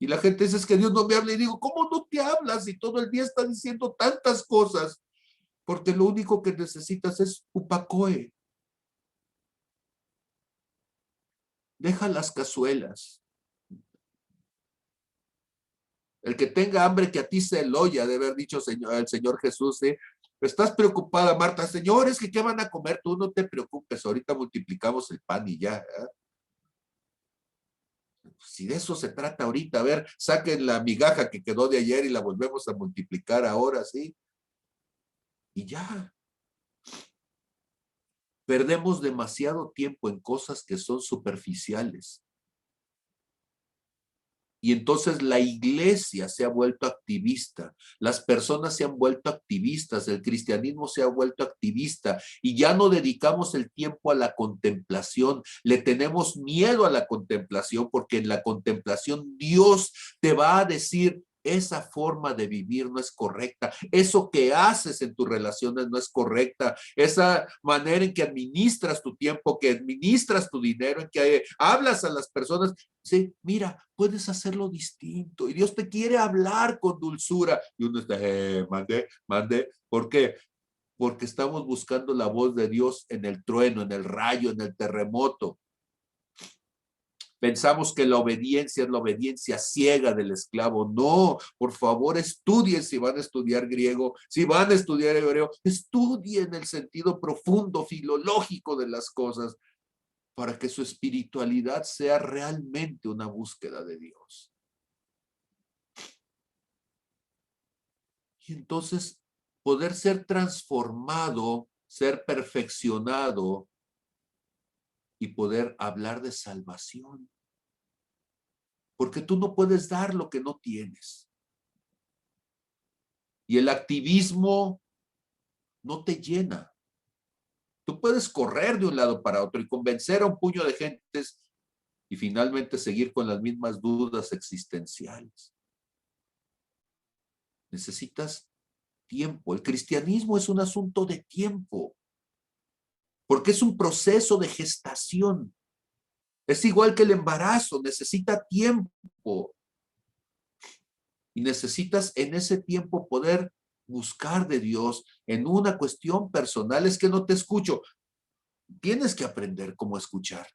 Y la gente dice, es que Dios no me habla. Y digo, ¿cómo no te hablas? Y todo el día está diciendo tantas cosas. Porque lo único que necesitas es upacoe. Deja las cazuelas. El que tenga hambre, que a ti se lo oya, de haber dicho el Señor Jesús, ¿sí? Estás preocupada, Marta. Señores, ¿qué van a comer? Tú no te preocupes, ahorita multiplicamos el pan y ya. Si de eso se trata ahorita, a ver, saquen la migaja que quedó de ayer y la volvemos a multiplicar ahora, ¿sí? Y ya. Perdemos demasiado tiempo en cosas que son superficiales. Y entonces la iglesia se ha vuelto activista, las personas se han vuelto activistas, el cristianismo se ha vuelto activista y ya no dedicamos el tiempo a la contemplación, le tenemos miedo a la contemplación porque en la contemplación Dios te va a decir, esa forma de vivir no es correcta, eso que haces en tus relaciones no es correcta, esa manera en que administras tu tiempo, que administras tu dinero, en que hablas a las personas. Sí, mira, puedes hacerlo distinto y Dios te quiere hablar con dulzura. Y uno está, mande. ¿Por qué? Porque estamos buscando la voz de Dios en el trueno, en el rayo, en el terremoto. Pensamos que la obediencia es la obediencia ciega del esclavo. No, por favor, estudien si van a estudiar griego, si van a estudiar hebreo, estudien el sentido profundo, filológico de las cosas, para que su espiritualidad sea realmente una búsqueda de Dios. Y entonces poder ser transformado, ser perfeccionado y poder hablar de salvación. Porque tú no puedes dar lo que no tienes. Y el activismo no te llena. Tú puedes correr de un lado para otro y convencer a un puño de gentes y finalmente seguir con las mismas dudas existenciales. Necesitas tiempo. El cristianismo es un asunto de tiempo, porque es un proceso de gestación. Es igual que el embarazo, necesita tiempo. Y necesitas en ese tiempo poder buscar de Dios en una cuestión personal. Es que no te escucho. Tienes que aprender cómo escuchar.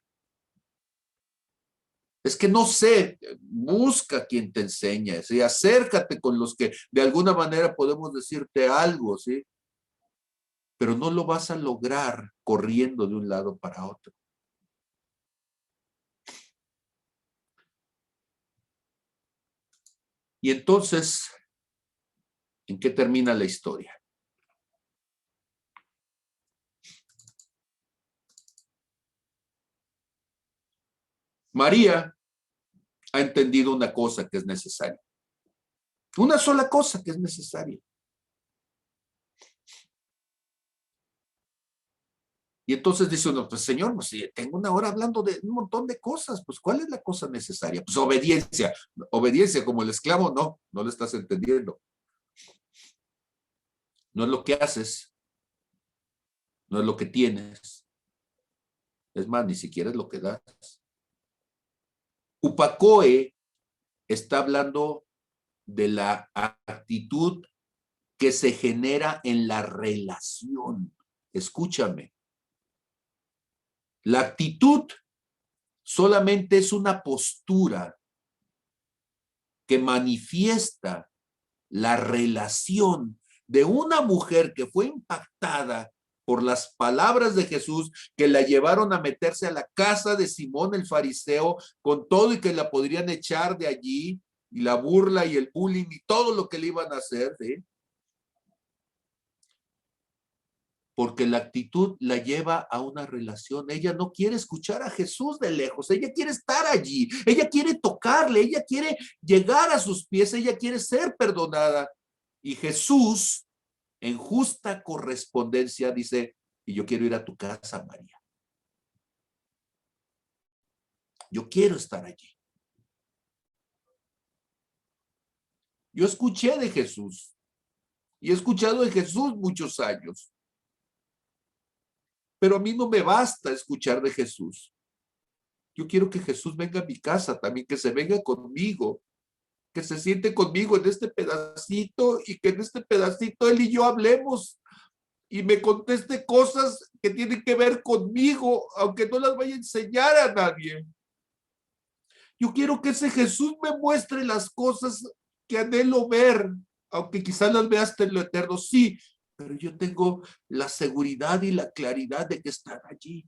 Es que no sé, busca quien te enseñe, ¿sí? Acércate con los que de alguna manera podemos decirte algo, ¿sí? Pero no lo vas a lograr corriendo de un lado para otro. Y entonces, ¿en qué termina la historia? María ha entendido una cosa que es necesaria. Una sola cosa que es necesaria. Y entonces dice uno, pues Señor, pues si tengo una hora hablando de un montón de cosas, pues ¿cuál es la cosa necesaria? Pues obediencia. Obediencia como el esclavo, no lo estás entendiendo. No es lo que haces, no es lo que tienes. Es más, ni siquiera es lo que das. Upacoe está hablando de la actitud que se genera en la relación. Escúchame. La actitud solamente es una postura que manifiesta la relación de una mujer que fue impactada por las palabras de Jesús que la llevaron a meterse a la casa de Simón el fariseo con todo y que la podrían echar de allí y la burla y el bullying y todo lo que le iban a hacer, ¿sí? Porque la actitud la lleva a una relación. Ella no quiere escuchar a Jesús de lejos, ella quiere estar allí, ella quiere tocarle, ella quiere llegar a sus pies, ella quiere ser perdonada. Y Jesús, en justa correspondencia, dice, y yo quiero ir a tu casa, María. Yo quiero estar allí. Yo escuché de Jesús y he escuchado de Jesús muchos años. Pero a mí no me basta escuchar de Jesús. Yo quiero que Jesús venga a mi casa también, que se venga conmigo, que se siente conmigo en este pedacito y que en este pedacito él y yo hablemos y me conteste cosas que tienen que ver conmigo, aunque no las vaya a enseñar a nadie. Yo quiero que ese Jesús me muestre las cosas que anhelo ver, aunque quizás las vea hasta en lo eterno, sí, pero yo tengo la seguridad y la claridad de que están allí.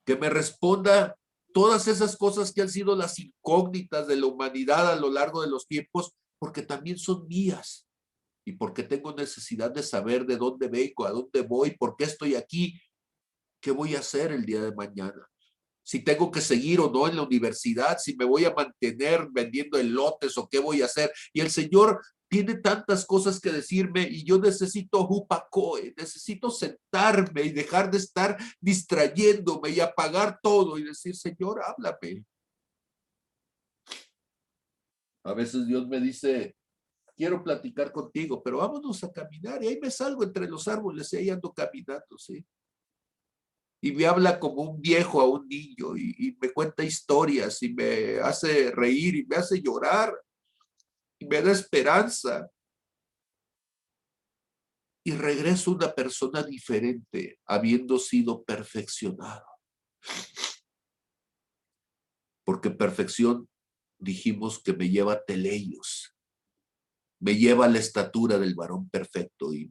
Que me responda todas esas cosas que han sido las incógnitas de la humanidad a lo largo de los tiempos, porque también son mías y porque tengo necesidad de saber de dónde vengo, a dónde voy, por qué estoy aquí, qué voy a hacer el día de mañana. Si tengo que seguir o no en la universidad, si me voy a mantener vendiendo elotes o qué voy a hacer. Y el Señor tiene tantas cosas que decirme y yo necesito hupacoe, necesito sentarme y dejar de estar distrayéndome y apagar todo y decir, Señor, háblame. A veces Dios me dice, quiero platicar contigo, pero vámonos a caminar. Y ahí me salgo entre los árboles y ahí ando caminando, ¿sí? Y me habla como un viejo a un niño y me cuenta historias y me hace reír y me hace llorar y me da esperanza. Y regreso una persona diferente, habiendo sido perfeccionado. Porque perfección, dijimos que me lleva a teleios, me lleva a la estatura del varón perfecto y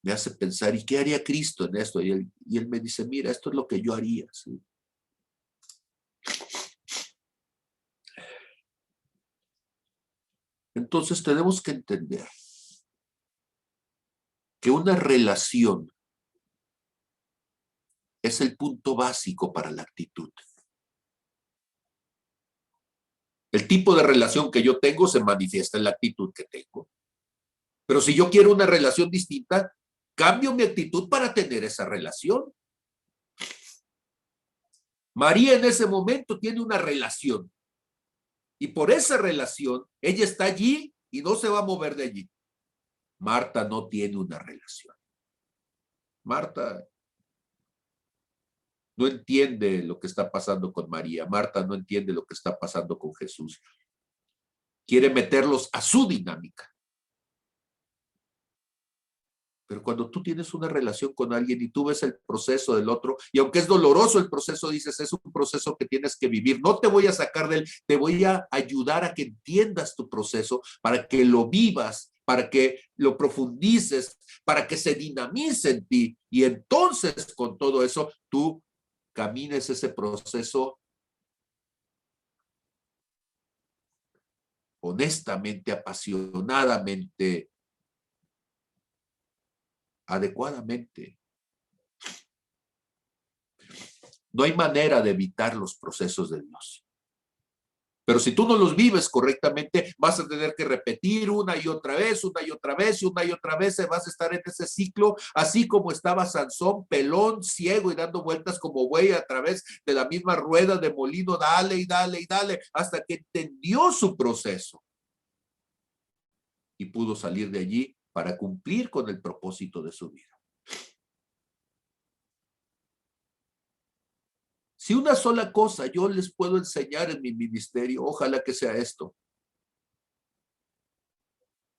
me hace pensar, ¿y qué haría Cristo en esto? Y él me dice, mira, esto es lo que yo haría, ¿sí? Entonces tenemos que entender que una relación es el punto básico para la actitud. El tipo de relación que yo tengo se manifiesta en la actitud que tengo. Pero si yo quiero una relación distinta, cambio mi actitud para tener esa relación. María en ese momento tiene una relación. Y por esa relación, ella está allí y no se va a mover de allí. Marta no tiene una relación. Marta no entiende lo que está pasando con María. Marta no entiende lo que está pasando con Jesús. Quiere meterlos a su dinámica. Pero cuando tú tienes una relación con alguien y tú ves el proceso del otro, y aunque es doloroso el proceso, dices, es un proceso que tienes que vivir. No te voy a sacar de él, te voy a ayudar a que entiendas tu proceso, para que lo vivas, para que lo profundices, para que se dinamice en ti. Y entonces, con todo eso, tú camines ese proceso honestamente, apasionadamente, adecuadamente. No hay manera de evitar los procesos de Dios. Pero si tú no los vives correctamente, vas a tener que repetir una y otra vez, una y otra vez, una y otra vez, vas a estar en ese ciclo, así como estaba Sansón, pelón, ciego y dando vueltas como buey a través de la misma rueda de molino, dale y dale y dale, hasta que entendió su proceso y pudo salir de allí para cumplir con el propósito de su vida. Si una sola cosa yo les puedo enseñar en mi ministerio, ojalá que sea esto.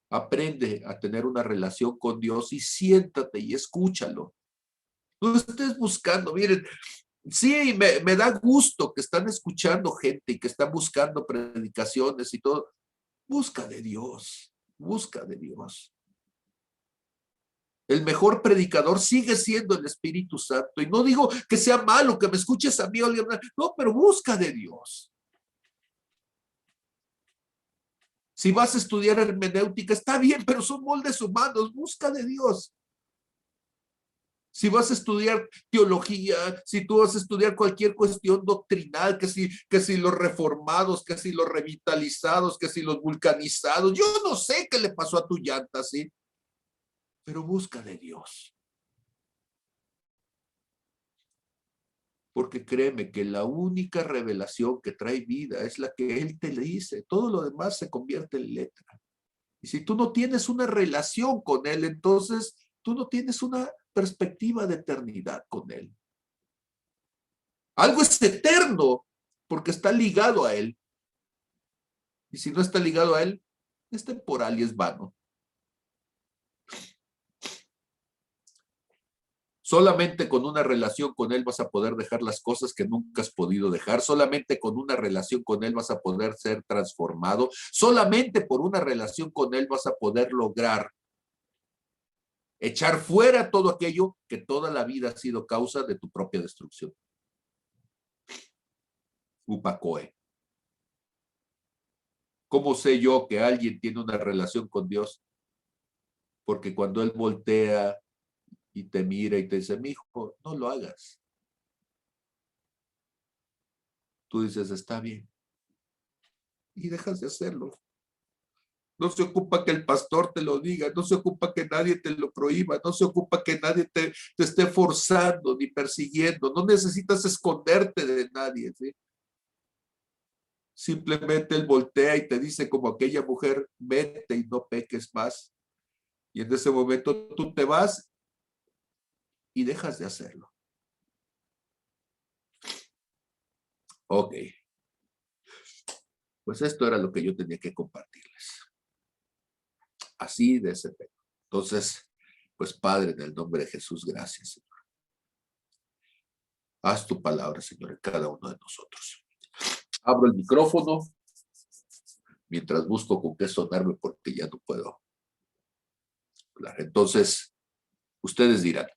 Aprende a tener una relación con Dios y siéntate y escúchalo. No estés buscando, miren, sí, me da gusto que están escuchando gente y que están buscando predicaciones y todo. Busca de Dios, busca de Dios. El mejor predicador sigue siendo el Espíritu Santo. Y no digo que sea malo que me escuches a mí o alguien más. No, pero busca de Dios. Si vas a estudiar hermenéutica, está bien, pero son moldes humanos. Busca de Dios. Si vas a estudiar teología, si tú vas a estudiar cualquier cuestión doctrinal, que si los reformados, que si los revitalizados, que si los vulcanizados, yo no sé qué le pasó a tu llanta, ¿sí? Pero busca de Dios. Porque créeme que la única revelación que trae vida es la que Él te dice. Todo lo demás se convierte en letra. Y si tú no tienes una relación con Él, entonces tú no tienes una perspectiva de eternidad con Él. Algo es eterno porque está ligado a Él. Y si no está ligado a Él, es temporal y es vano. Solamente con una relación con Él vas a poder dejar las cosas que nunca has podido dejar. Solamente con una relación con Él vas a poder ser transformado. Solamente por una relación con Él vas a poder lograr echar fuera todo aquello que toda la vida ha sido causa de tu propia destrucción. Upacoe. ¿Cómo sé yo que alguien tiene una relación con Dios? Porque cuando Él voltea y te mira y te dice, mijo, no lo hagas. Tú dices, está bien. Y dejas de hacerlo. No se ocupa que el pastor te lo diga, no se ocupa que nadie te lo prohíba, no se ocupa que nadie te esté forzando ni persiguiendo. No necesitas esconderte de nadie, ¿sí? Simplemente Él voltea y te dice como aquella mujer, vete y no peques más. Y en ese momento tú te vas y dejas de hacerlo. Ok. Pues esto era lo que yo tenía que compartirles. Así de ese tema. Entonces, pues Padre, en el nombre de Jesús, gracias, Señor. Haz tu palabra, Señor, en cada uno de nosotros. Abro el micrófono mientras busco con qué sonarme porque ya no puedo hablar. Entonces, ustedes dirán,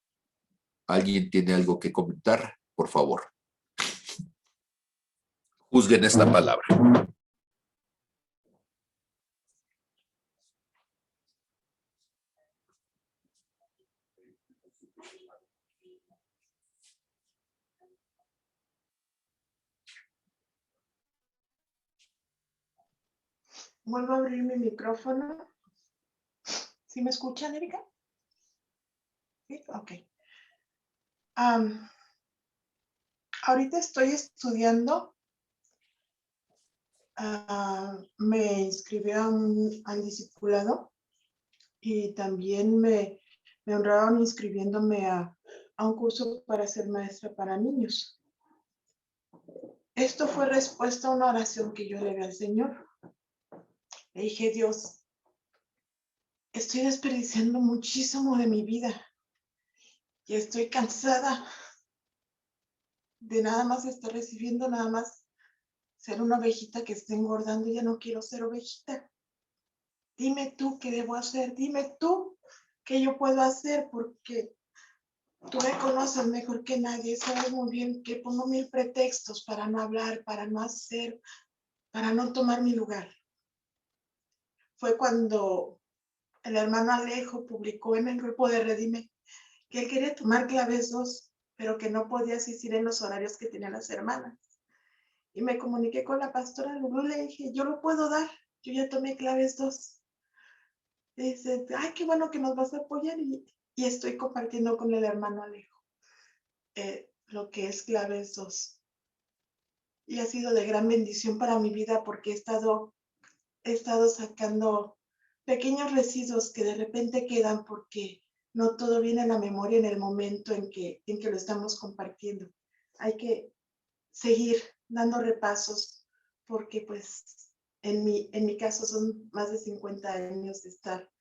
¿alguien tiene algo que comentar? Por favor. Juzguen esta palabra. Vuelvo a abrir mi micrófono. ¿Sí me escuchan, Erika? Sí, ok. Ahorita estoy estudiando. Me inscribí al discipulado y también me honraron inscribiéndome a un curso para ser maestra para niños. Esto fue respuesta a una oración que yo le di al Señor. Le dije, Dios, estoy desperdiciando muchísimo de mi vida y estoy cansada de nada más estar recibiendo, nada más ser una ovejita que está engordando. Ya no quiero ser ovejita. Dime tú qué debo hacer, dime tú qué yo puedo hacer, porque tú me conoces mejor que nadie, sabes muy bien que pongo 1000 pretextos para no hablar, para no hacer, para no tomar mi lugar. Fue cuando el hermano Alejo publicó en el grupo de Redime que él quería tomar claves 2, pero que no podía asistir en los horarios que tenían las hermanas. Y me comuniqué con la pastora Lulú, le dije, yo lo puedo dar, yo ya tomé claves 2. Dice, ay, qué bueno que nos vas a apoyar, y estoy compartiendo con el hermano Alejo lo que es claves 2. Y ha sido de gran bendición para mi vida porque he estado sacando pequeños residuos que de repente quedan porque no todo viene a la memoria en el momento en que lo estamos compartiendo. Hay que seguir dando repasos porque pues en mi caso son más de 50 años de estar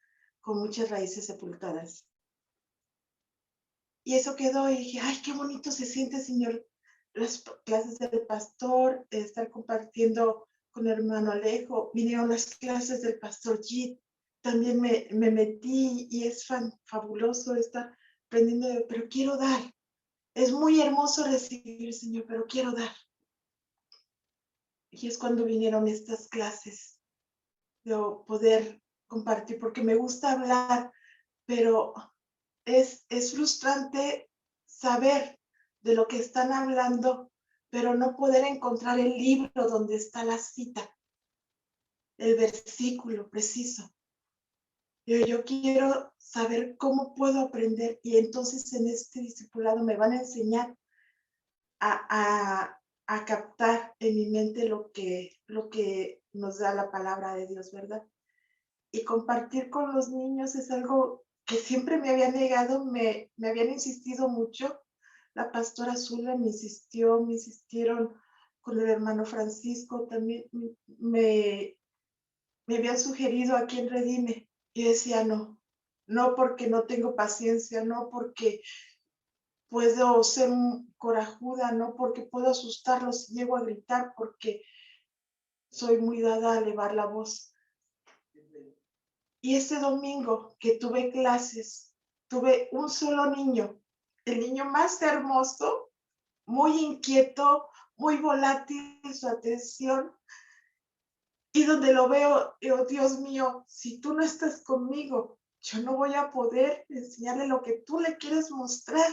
con muchas raíces sepultadas. Y eso quedó y dije, ay, qué bonito se siente, Señor, las clases del pastor, estar compartiendo con el hermano Alejo. Vinieron las clases del pastor Jit, también me metí y es fabuloso estar aprendiendo, pero quiero dar. Es muy hermoso recibir, Señor, pero quiero dar. Y es cuando vinieron estas clases de poder compartir, porque me gusta hablar, pero es frustrante saber de lo que están hablando, pero no poder encontrar el libro donde está la cita, el versículo preciso. Yo quiero saber cómo puedo aprender, y entonces en este discipulado me van a enseñar a captar en mi mente lo que nos da la palabra de Dios, ¿verdad? Y compartir con los niños es algo que siempre me había negado, me habían insistido mucho. La pastora Zula me insistieron con el hermano Francisco, también me habían sugerido aquí en Redime. Y decía, no porque no tengo paciencia, no porque puedo ser corajuda, no porque puedo asustarlos si llego a gritar, porque soy muy dada a elevar la voz. Y este domingo que tuve clases, tuve un solo niño, el niño más hermoso, muy inquieto, muy volátil su atención, y donde lo veo, digo, Dios mío, si tú no estás conmigo, yo no voy a poder enseñarle lo que tú le quieres mostrar.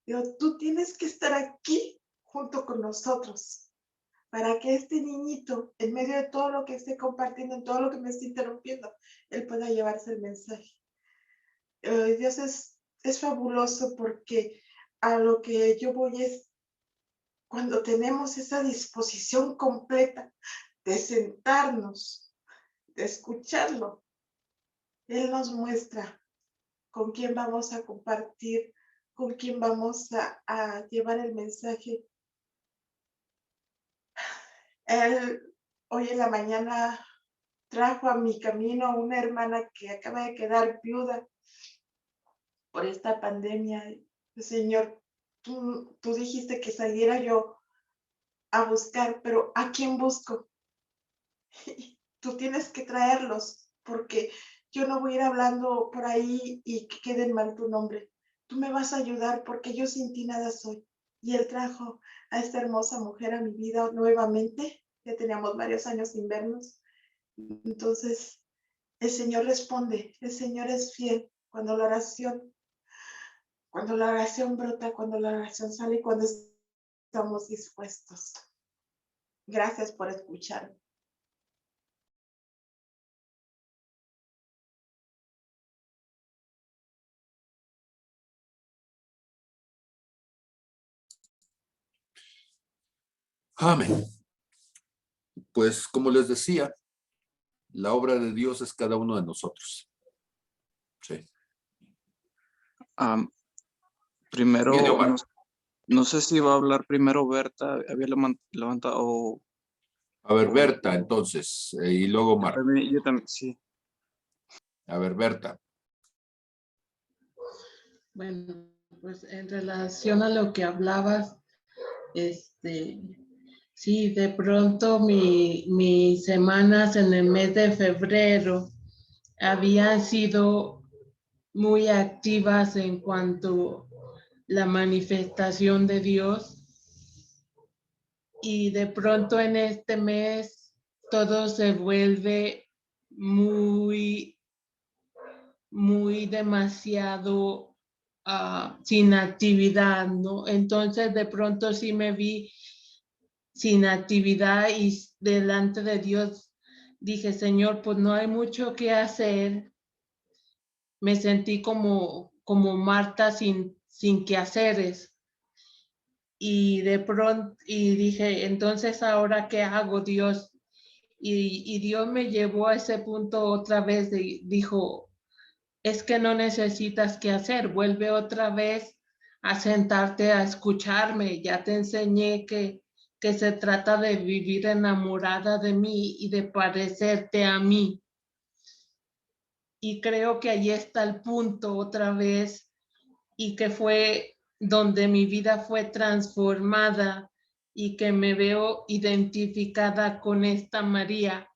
Digo, tú tienes que estar aquí junto con nosotros para que este niñito, en medio de todo lo que esté compartiendo, en todo lo que me esté interrumpiendo, él pueda llevarse el mensaje. Dios es fabuloso, porque a lo que yo voy es cuando tenemos esa disposición completa de sentarnos, de escucharlo, Él nos muestra con quién vamos a compartir, con quién vamos a llevar el mensaje. Él hoy en la mañana trajo a mi camino a una hermana que acaba de quedar viuda por esta pandemia. Señor, tú dijiste que saliera yo a buscar, pero ¿a quién busco? Tú tienes que traerlos, porque yo no voy a ir hablando por ahí y que quede mal tu nombre. Tú me vas a ayudar, porque yo sin ti nada soy. Y Él trajo a esta hermosa mujer a mi vida nuevamente. Ya teníamos varios años sin vernos. Entonces, el Señor responde, el Señor es fiel cuando la oración brota, cuando la oración sale y cuando estamos dispuestos. Gracias por escucharme. Amén. Pues como les decía, la obra de Dios es cada uno de nosotros. Sí. Primero, Viene Omar. no sé si va a hablar primero Berta, había levantado. A ver, Berta, entonces, y luego Omar. Yo también, sí. A ver, Berta. Bueno, pues en relación a lo que hablabas, sí, de pronto mis semanas en el mes de febrero habían sido muy activas en cuanto a la manifestación de Dios, y de pronto en este mes todo se vuelve muy demasiado sin actividad, ¿no? Entonces de pronto sí me vi sin actividad y delante de Dios dije, Señor, pues no hay mucho que hacer. Me sentí como Marta sin quehaceres. Y de pronto, y dije, entonces, ¿ahora qué hago, Dios? Y Dios me llevó a ese punto otra vez, dijo, es que no necesitas qué hacer, vuelve otra vez a sentarte a escucharme. Ya te enseñé que se trata de vivir enamorada de mí y de parecerte a mí. Y creo que ahí está el punto otra vez, y que fue donde mi vida fue transformada y que me veo identificada con esta María,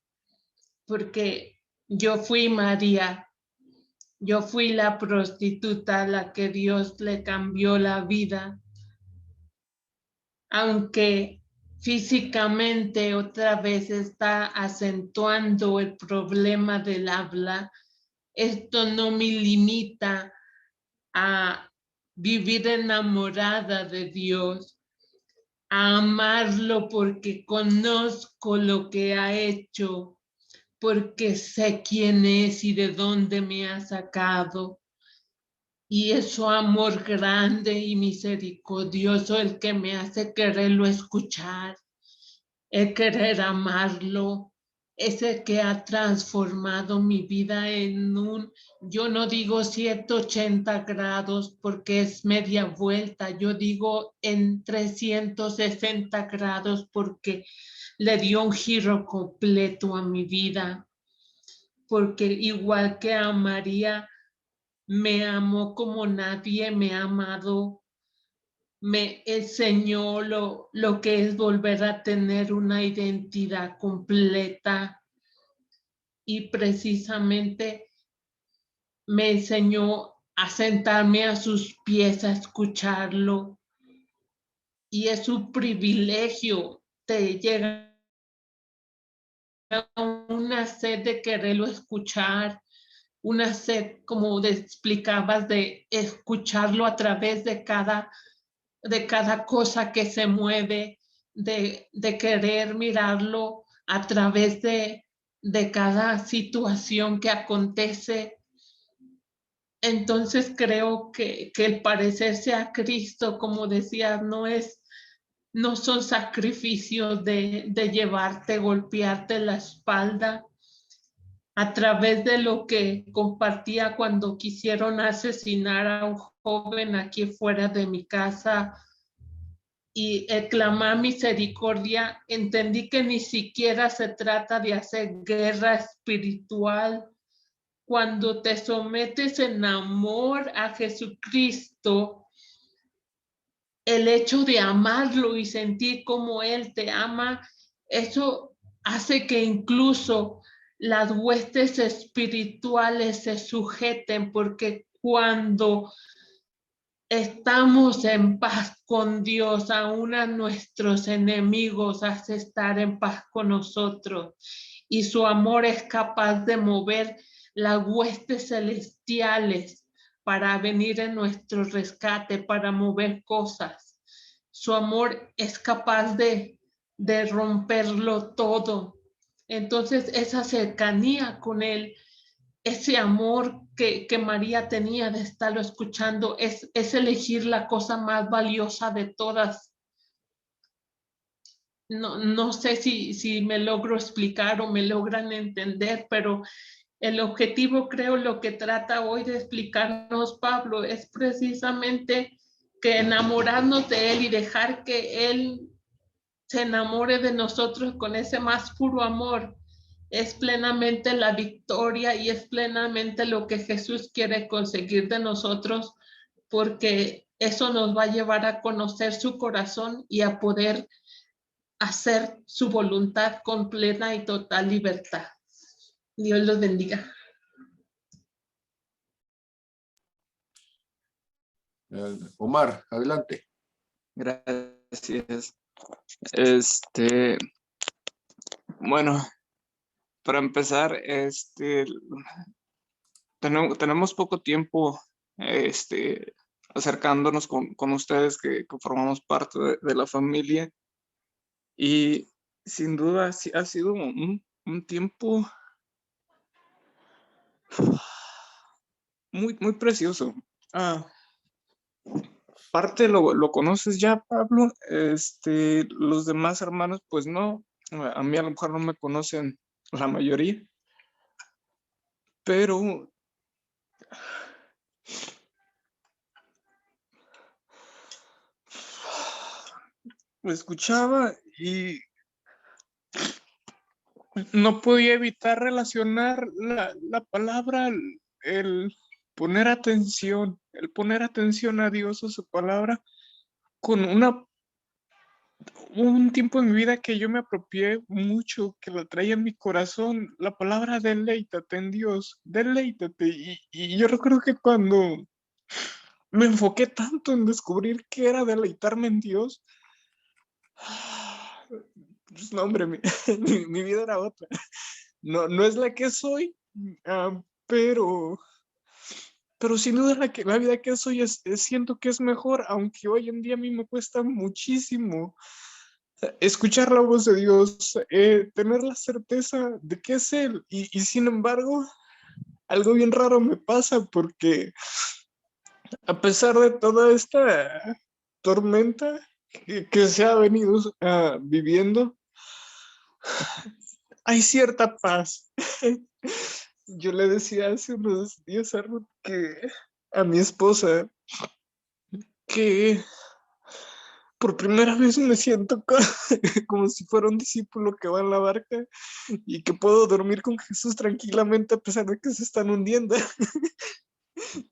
porque yo fui María, yo fui la prostituta a la que Dios le cambió la vida, aunque físicamente otra vez está acentuando el problema del habla. Esto no me limita a vivir enamorada de Dios, a amarlo porque conozco lo que ha hecho, porque sé quién es y de dónde me ha sacado. Y es su amor grande y misericordioso el que me hace quererlo escuchar, el querer amarlo, es el que ha transformado mi vida en yo no digo 180 grados porque es media vuelta, yo digo en 360 grados porque le dio un giro completo a mi vida, porque igual que a María, me amó como nadie me ha amado, me enseñó lo que es volver a tener una identidad completa y precisamente me enseñó a sentarme a sus pies, a escucharlo, y es un privilegio, te llega una sed de quererlo escuchar, una sed, como explicabas, de escucharlo a través de cada cosa que se mueve, de querer mirarlo a través de cada situación que acontece. Entonces creo que el parecerse a Cristo, como decía, no son sacrificios de llevarte, golpearte la espalda, a través de lo que compartía cuando quisieron asesinar a un joven aquí fuera de mi casa y clamar misericordia, entendí que ni siquiera se trata de hacer guerra espiritual. Cuando te sometes en amor a Jesucristo, el hecho de amarlo y sentir como Él te ama, eso hace que incluso las huestes espirituales se sujeten, porque cuando estamos en paz con Dios, aún a nuestros enemigos hace estar en paz con nosotros, y su amor es capaz de mover las huestes celestiales para venir en nuestro rescate, para mover cosas. Su amor es capaz de romperlo todo. Entonces, esa cercanía con Él, ese amor que María tenía de estarlo escuchando, es elegir la cosa más valiosa de todas. No sé si me logro explicar o me logran entender, pero el objetivo, creo, lo que trata hoy de explicarnos Pablo es precisamente que enamorarnos de Él y dejar que Él se enamore de nosotros con ese más puro amor es plenamente la victoria y es plenamente lo que Jesús quiere conseguir de nosotros, porque eso nos va a llevar a conocer su corazón y a poder hacer su voluntad con plena y total libertad. Dios los bendiga. Omar, adelante. Gracias. Bueno, para empezar, tenemos poco tiempo, acercándonos con ustedes que formamos parte de la familia, y sin duda ha sido un tiempo muy, muy precioso. Parte lo conoces ya, Pablo. Los demás hermanos, pues no. A mí a lo mejor no me conocen la mayoría, pero lo escuchaba y no podía evitar relacionar la palabra, el poner atención a Dios, a su palabra, con un tiempo en mi vida que yo me apropié mucho, que la traía en mi corazón, la palabra deleítate en Dios, deleítate. Y yo recuerdo que cuando me enfoqué tanto en descubrir qué era deleitarme en Dios, pues no, hombre, mi vida era otra. No es la que soy, pero sin duda la vida que soy siento que es mejor, aunque hoy en día a mí me cuesta muchísimo escuchar la voz de Dios, tener la certeza de que es Él. Y sin embargo, algo bien raro me pasa, porque A pesar de toda esta tormenta que se ha venido viviendo, hay cierta paz. Yo le decía hace unos días a Ruth, a mi esposa, que por primera vez me siento como si fuera un discípulo que va en la barca y que puedo dormir con Jesús tranquilamente a pesar de que se están hundiendo.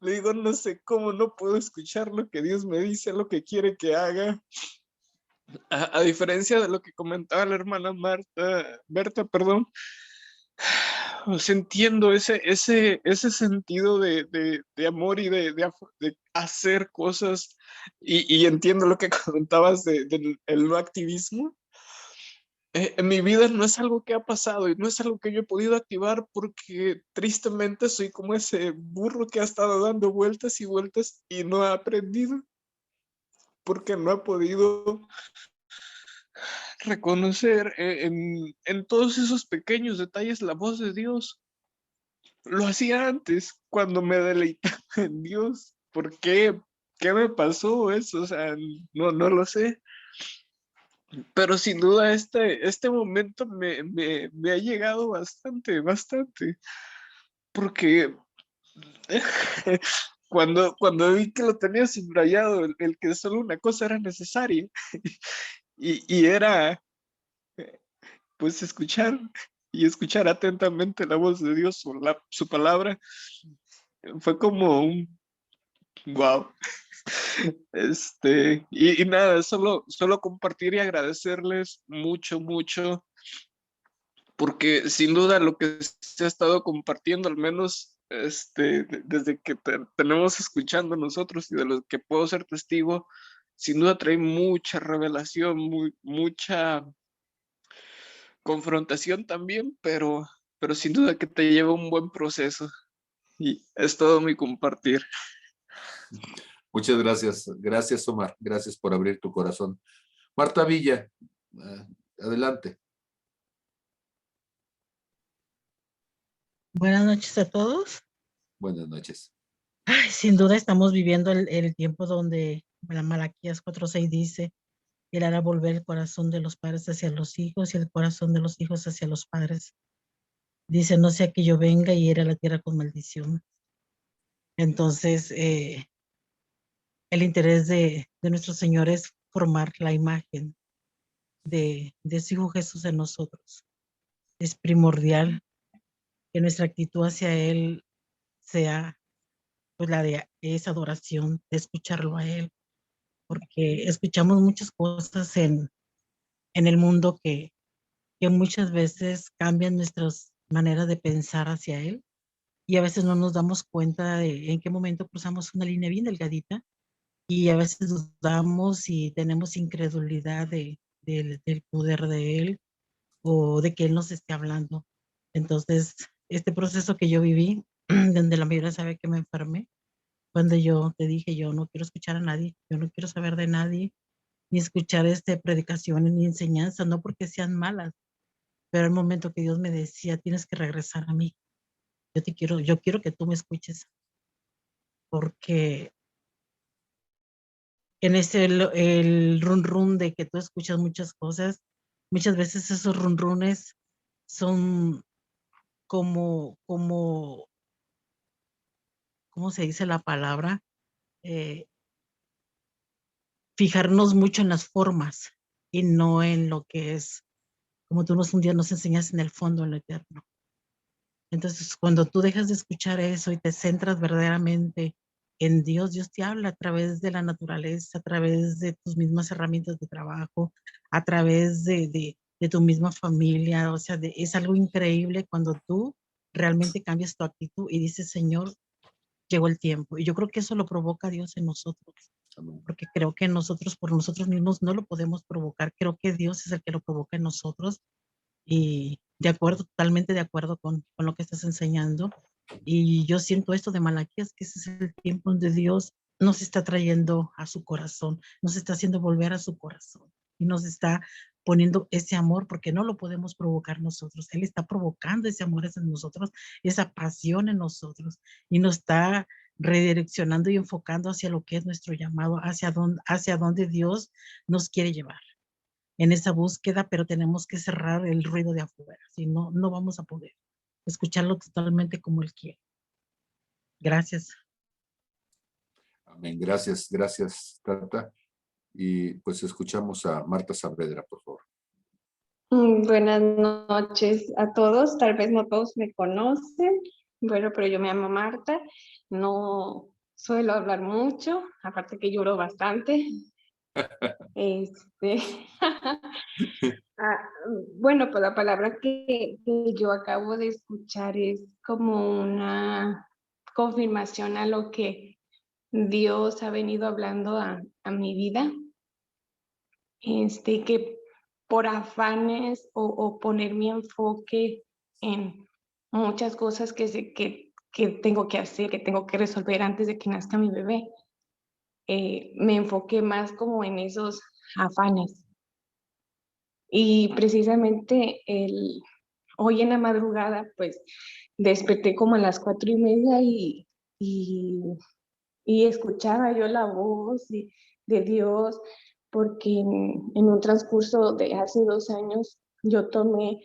Le digo, no sé cómo no puedo escuchar lo que Dios me dice, lo que quiere que haga. A diferencia de lo que comentaba la hermana Berta, perdón, pues entiendo ese sentido de amor y de hacer cosas y entiendo lo que comentabas del no activismo. En mi vida no es algo que ha pasado y no es algo que yo he podido activar porque tristemente soy como ese burro que ha estado dando vueltas y vueltas y no ha aprendido porque no ha podido reconocer en todos esos pequeños detalles la voz de Dios. Lo hacía antes, cuando me deleitaba en Dios. ¿Por qué? ¿Qué me pasó eso? O sea, no lo sé. Pero sin duda este momento me ha llegado bastante. Porque cuando vi que lo tenía subrayado, el que solo una cosa era necesaria y era pues escuchar atentamente la voz de Dios o su palabra, fue como un wow. Y nada, solo compartir y agradecerles mucho, porque sin duda lo que se ha estado compartiendo, al menos desde que tenemos escuchando nosotros y de lo que puedo ser testigo, sin duda trae mucha revelación, mucha confrontación también, pero sin duda que te lleva un buen proceso. Y es todo mi compartir. Muchas gracias. Gracias, Omar. Gracias por abrir tu corazón. Marta Villa, adelante. Buenas noches a todos. Buenas noches. Ay, sin duda estamos viviendo el tiempo donde la Malaquías 4:6 dice, Él hará volver el corazón de los padres hacia los hijos y el corazón de los hijos hacia los padres. Dice, no sea que yo venga y hiera la tierra con maldición. Entonces, el interés de nuestro Señor es formar la imagen de su Hijo Jesús en nosotros. Es primordial que nuestra actitud hacia Él sea pues la de esa adoración, de escucharlo a Él, porque escuchamos muchas cosas en el mundo que muchas veces cambian nuestras maneras de pensar hacia Él y a veces no nos damos cuenta de en qué momento cruzamos una línea bien delgadita y a veces dudamos y tenemos incredulidad del poder de Él o de que Él nos esté hablando. Entonces, este proceso que yo viví, donde la mayoría sabe que me enfermé, cuando yo te dije, yo no quiero escuchar a nadie, yo no quiero saber de nadie, ni escuchar predicaciones ni enseñanzas, no porque sean malas, pero el momento que Dios me decía, tienes que regresar a mí, yo quiero que tú me escuches, porque en el run run de que tú escuchas muchas cosas, muchas veces esos run runes son como, ¿cómo se dice la palabra? Fijarnos mucho en las formas y no en lo que es, como tú un día nos enseñas en el fondo, en lo eterno. Entonces, cuando tú dejas de escuchar eso y te centras verdaderamente en Dios, Dios te habla a través de la naturaleza, a través de tus mismas herramientas de trabajo, a través de tu misma familia. O sea, es algo increíble cuando tú realmente cambias tu actitud y dices, Señor, llegó el tiempo. Y yo creo que eso lo provoca Dios en nosotros, porque creo que nosotros por nosotros mismos no lo podemos provocar. Creo que Dios es el que lo provoca en nosotros. Y totalmente de acuerdo con lo que estás enseñando. Y yo siento esto de Malaquías, que ese es el tiempo donde Dios nos está trayendo a su corazón, nos está haciendo volver a su corazón y nos está poniendo ese amor, porque no lo podemos provocar nosotros. Él está provocando ese amor en nosotros, esa pasión en nosotros y nos está redireccionando y enfocando hacia lo que es nuestro llamado, hacia dónde Dios nos quiere llevar en esa búsqueda, pero tenemos que cerrar el ruido de afuera, si no, no vamos a poder escucharlo totalmente como Él quiere. Gracias. Amén. Gracias, gracias, Tata. Y pues escuchamos a Marta Saavedra, por favor. Buenas noches a todos. Tal vez no todos me conocen. Bueno, pero yo me llamo Marta. No suelo hablar mucho, aparte que lloro bastante. Bueno, pues la palabra que yo acabo de escuchar es como una confirmación a lo que Dios ha venido hablando a mi vida. Que por afanes o poner mi enfoque en muchas cosas que tengo que hacer, que tengo que resolver antes de que nazca mi bebé, me enfoqué más como en esos afanes. Y precisamente hoy en la madrugada, pues desperté como a las 4:30 y escuchaba yo la voz de Dios, porque en un transcurso de hace 2 años yo tomé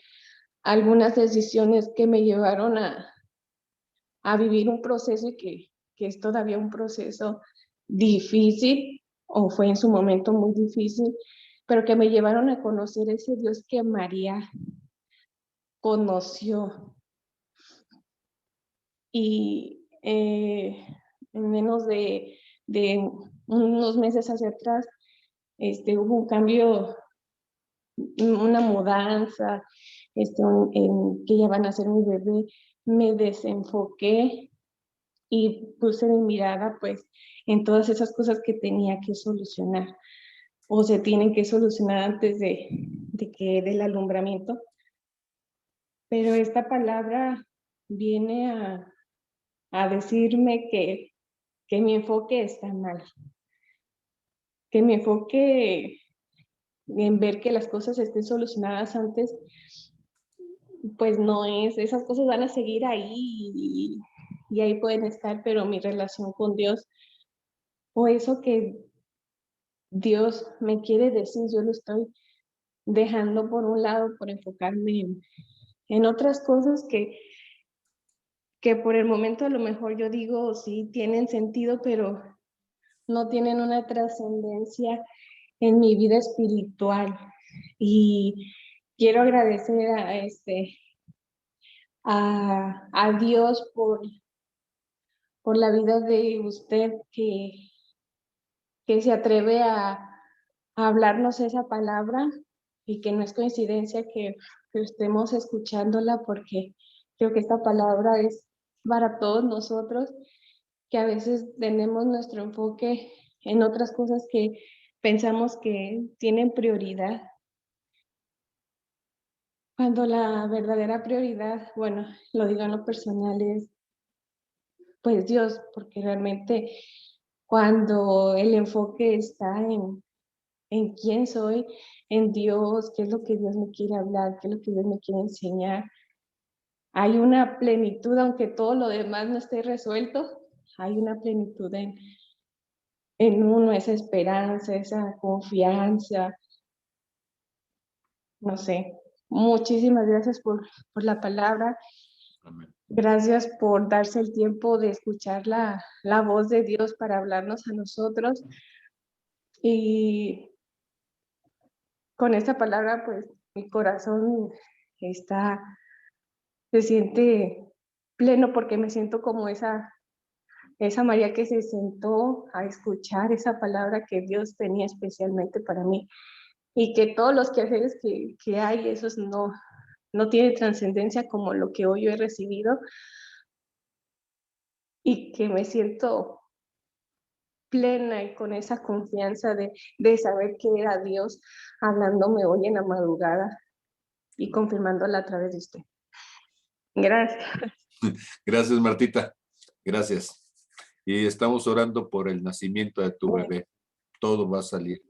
algunas decisiones que me llevaron a vivir un proceso y que es todavía un proceso difícil, o fue en su momento muy difícil, pero que me llevaron a conocer ese Dios que María conoció. Y en menos de unos meses hacia atrás, hubo un cambio, una mudanza, que ya van a ser mi bebé. Me desenfoqué y puse mi mirada pues en todas esas cosas que tenía que solucionar o se tienen que solucionar antes de que dé el alumbramiento. Pero esta palabra viene a decirme que mi enfoque está mal, que mi enfoque en ver que las cosas estén solucionadas antes, pues no es, esas cosas van a seguir ahí y ahí pueden estar, pero mi relación con Dios o eso que Dios me quiere decir, yo lo estoy dejando por un lado por enfocarme en otras cosas que por el momento a lo mejor yo digo sí tienen sentido, pero no tienen una trascendencia en mi vida espiritual. Y quiero agradecer a Dios por la vida de usted que se atreve a hablarnos esa palabra y que no es coincidencia que estemos escuchándola, porque creo que esta palabra es para todos nosotros, que a veces tenemos nuestro enfoque en otras cosas que pensamos que tienen prioridad, cuando la verdadera prioridad, bueno, lo digo en lo personal, es pues Dios, porque realmente cuando el enfoque está en quién soy, en Dios, qué es lo que Dios me quiere hablar, qué es lo que Dios me quiere enseñar, hay una plenitud, aunque todo lo demás no esté resuelto, hay una plenitud en uno, esa esperanza, esa confianza, no sé. Muchísimas gracias por la palabra. Amén. Gracias por darse el tiempo de escuchar la voz de Dios para hablarnos a nosotros. Y con esta palabra, pues, mi corazón se siente pleno, porque me siento como esa María que se sentó a escuchar esa palabra que Dios tenía especialmente para mí. Y que todos los quehaceres que hay, esos no tienen trascendencia como lo que hoy yo he recibido. Y que me siento plena y con esa confianza de saber que era Dios hablándome hoy en la madrugada y confirmándola a través de usted. Gracias. Gracias, Martita. Gracias. Y estamos orando por el nacimiento de tu bebé. Todo va a salir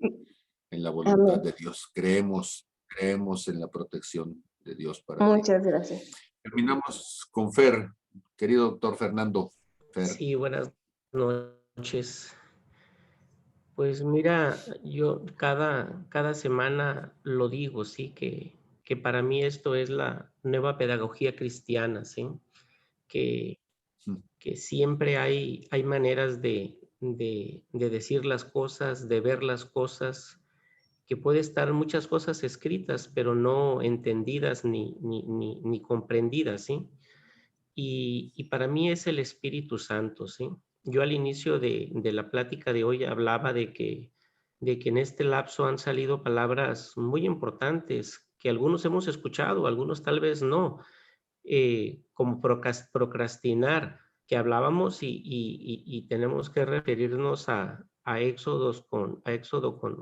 en la voluntad de Dios. Creemos en la protección de Dios para ti. Muchas gracias. Terminamos con Fer, querido doctor Fernando. Fer. Sí, buenas noches. Pues mira, yo cada semana lo digo, sí, que para mí esto es la nueva pedagogía cristiana, sí, que, Mm. que siempre hay maneras de decir las cosas, de ver las cosas, que puede estar muchas cosas escritas, pero no entendidas ni comprendidas, ¿sí? Y para mí es el Espíritu Santo, ¿sí? Yo al inicio de la plática de hoy hablaba de que en este lapso han salido palabras muy importantes que algunos hemos escuchado, algunos tal vez no, como procrastinar, que hablábamos y tenemos que referirnos a Éxodo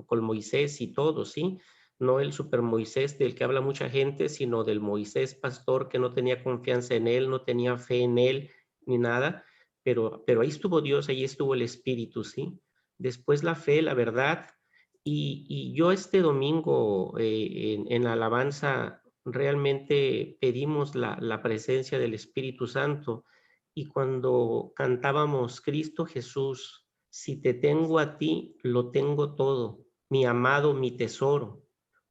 con Moisés y todo, ¿sí? No el super Moisés del que habla mucha gente, sino del Moisés pastor que no tenía confianza en él, no tenía fe en él, ni nada, pero ahí estuvo Dios, ahí estuvo el Espíritu, ¿sí? Después la fe, la verdad, y yo este domingo en la alabanza realmente pedimos la presencia del Espíritu Santo, y cuando cantábamos Cristo Jesús, si te tengo a ti, lo tengo todo, mi amado, mi tesoro.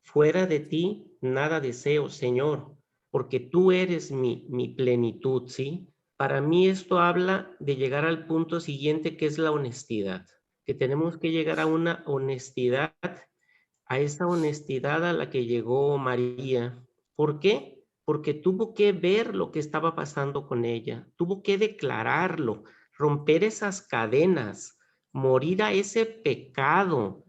Fuera de ti, nada deseo, Señor, porque tú eres mi plenitud, ¿sí? Para mí esto habla de llegar al punto siguiente, que es la honestidad, que tenemos que llegar a una honestidad, a esa honestidad a la que llegó María. ¿Por qué? Porque tuvo que ver lo que estaba pasando con ella, tuvo que declararlo, romper esas cadenas, morir a ese pecado.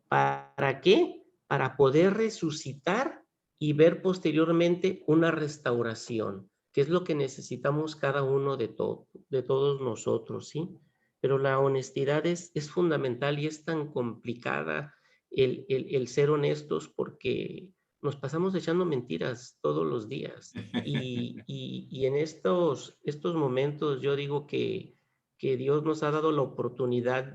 ¿Para qué? Para poder resucitar y ver posteriormente una restauración, que es lo que necesitamos cada uno de todos nosotros, ¿sí? Pero la honestidad es fundamental y es tan complicada el ser honestos, porque nos pasamos echando mentiras todos los días. Y en estos momentos yo digo que Dios nos ha dado la oportunidad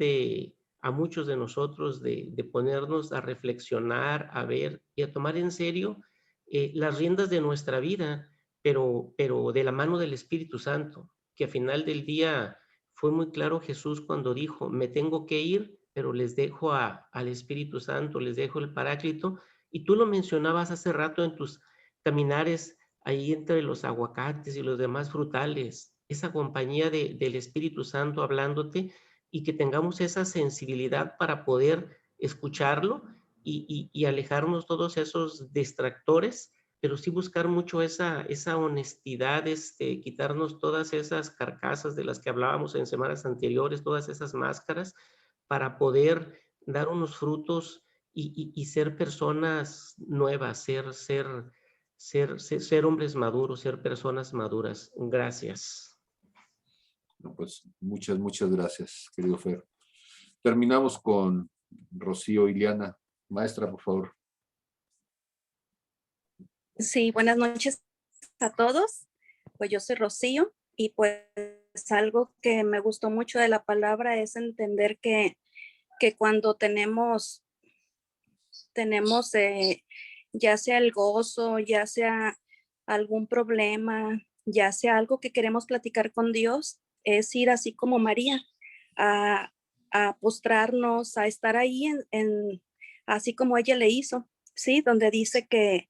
a muchos de nosotros de ponernos a reflexionar, a ver y a tomar en serio las riendas de nuestra vida, pero de la mano del Espíritu Santo, que al final del día fue muy claro Jesús cuando dijo, me tengo que ir, pero les dejo al Espíritu Santo, les dejo el Paráclito, y tú lo mencionabas hace rato en tus caminares ahí entre los aguacates y los demás frutales, esa compañía del Espíritu Santo hablándote, y que tengamos esa sensibilidad para poder escucharlo y alejarnos todos esos distractores, pero sí buscar mucho esa honestidad, quitarnos todas esas carcasas de las que hablábamos en semanas anteriores, todas esas máscaras, para poder dar unos frutos y ser personas nuevas, ser hombres maduros, ser personas maduras. Gracias. No, pues muchas gracias, querido Fer. Terminamos con Rocío Iliana. Maestra, por favor. Sí, buenas noches a todos. Pues yo soy Rocío y pues algo que me gustó mucho de la palabra es entender que cuando tenemos ya sea el gozo, ya sea algún problema, ya sea algo que queremos platicar con Dios, es ir así como María, a postrarnos, a estar ahí así como ella le hizo, ¿sí? Donde dice que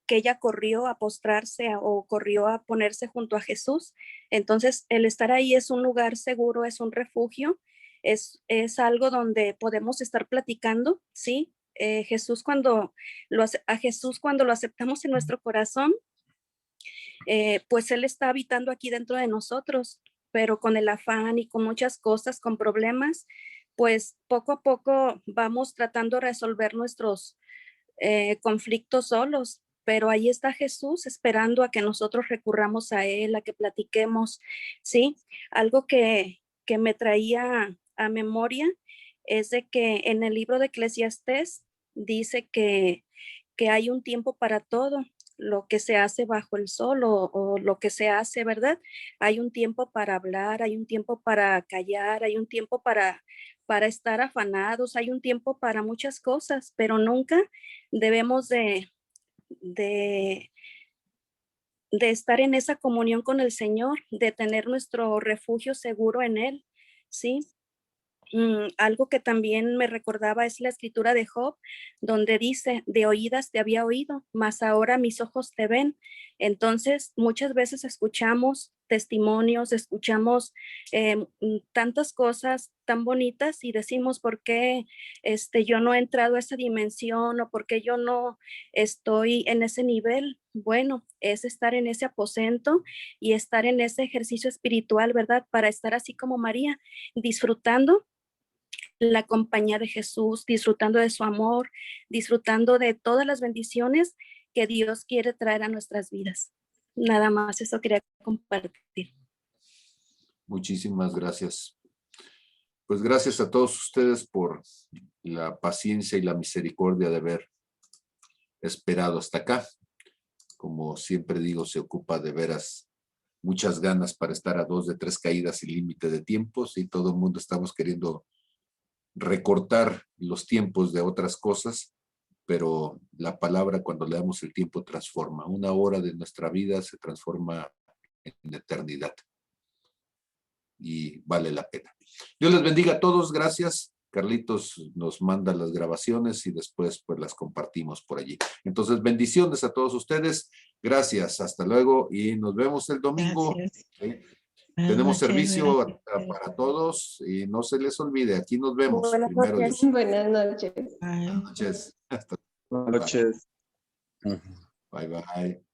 ella corrió a postrarse o corrió a ponerse junto a Jesús. Entonces, el estar ahí es un lugar seguro, es un refugio, es algo donde podemos estar platicando, ¿sí? A Jesús cuando lo aceptamos en nuestro corazón, pues Él está habitando aquí dentro de nosotros, pero con el afán y con muchas cosas, con problemas, pues poco a poco vamos tratando de resolver nuestros conflictos solos, pero ahí está Jesús esperando a que nosotros recurramos a Él, a que platiquemos, ¿sí? Algo que me traía a memoria es de que en el libro de Eclesiastés dice que hay un tiempo para todo, lo que se hace bajo el sol o lo que se hace, ¿verdad? Hay un tiempo para hablar, hay un tiempo para callar, hay un tiempo para estar afanados, hay un tiempo para muchas cosas, pero nunca debemos de estar en esa comunión con el Señor, de tener nuestro refugio seguro en Él, ¿sí? Algo que también me recordaba es la escritura de Job, donde dice, de oídas te había oído, mas ahora mis ojos te ven. Entonces, muchas veces escuchamos testimonios, escuchamos tantas cosas tan bonitas y decimos, ¿por qué yo no he entrado a esa dimensión o por qué yo no estoy en ese nivel? Bueno, es estar en ese aposento y estar en ese ejercicio espiritual, ¿verdad? Para estar así como María, disfrutando la compañía de Jesús, disfrutando de su amor, disfrutando de todas las bendiciones que Dios quiere traer a nuestras vidas. Nada más, eso quería compartir. Muchísimas gracias. Pues gracias a todos ustedes por la paciencia y la misericordia de haber esperado hasta acá. Como siempre digo, se ocupa de veras muchas ganas para estar a 2 de 3 caídas sin límite de tiempos, y todo el mundo estamos queriendo recortar los tiempos de otras cosas, pero la palabra, cuando le damos el tiempo, transforma. 1 hora de nuestra vida se transforma en eternidad y vale la pena. Dios les bendiga a todos, gracias. Carlitos nos manda las grabaciones y después pues las compartimos por allí. Entonces, bendiciones a todos ustedes. Gracias, hasta luego y nos vemos el domingo. ¿Sí? Tenemos servicio para todos y no se les olvide, aquí nos vemos. Buenas Primero noches. Dios. Buenas noches. Buenas noches. Buenas noches. Bye, bye.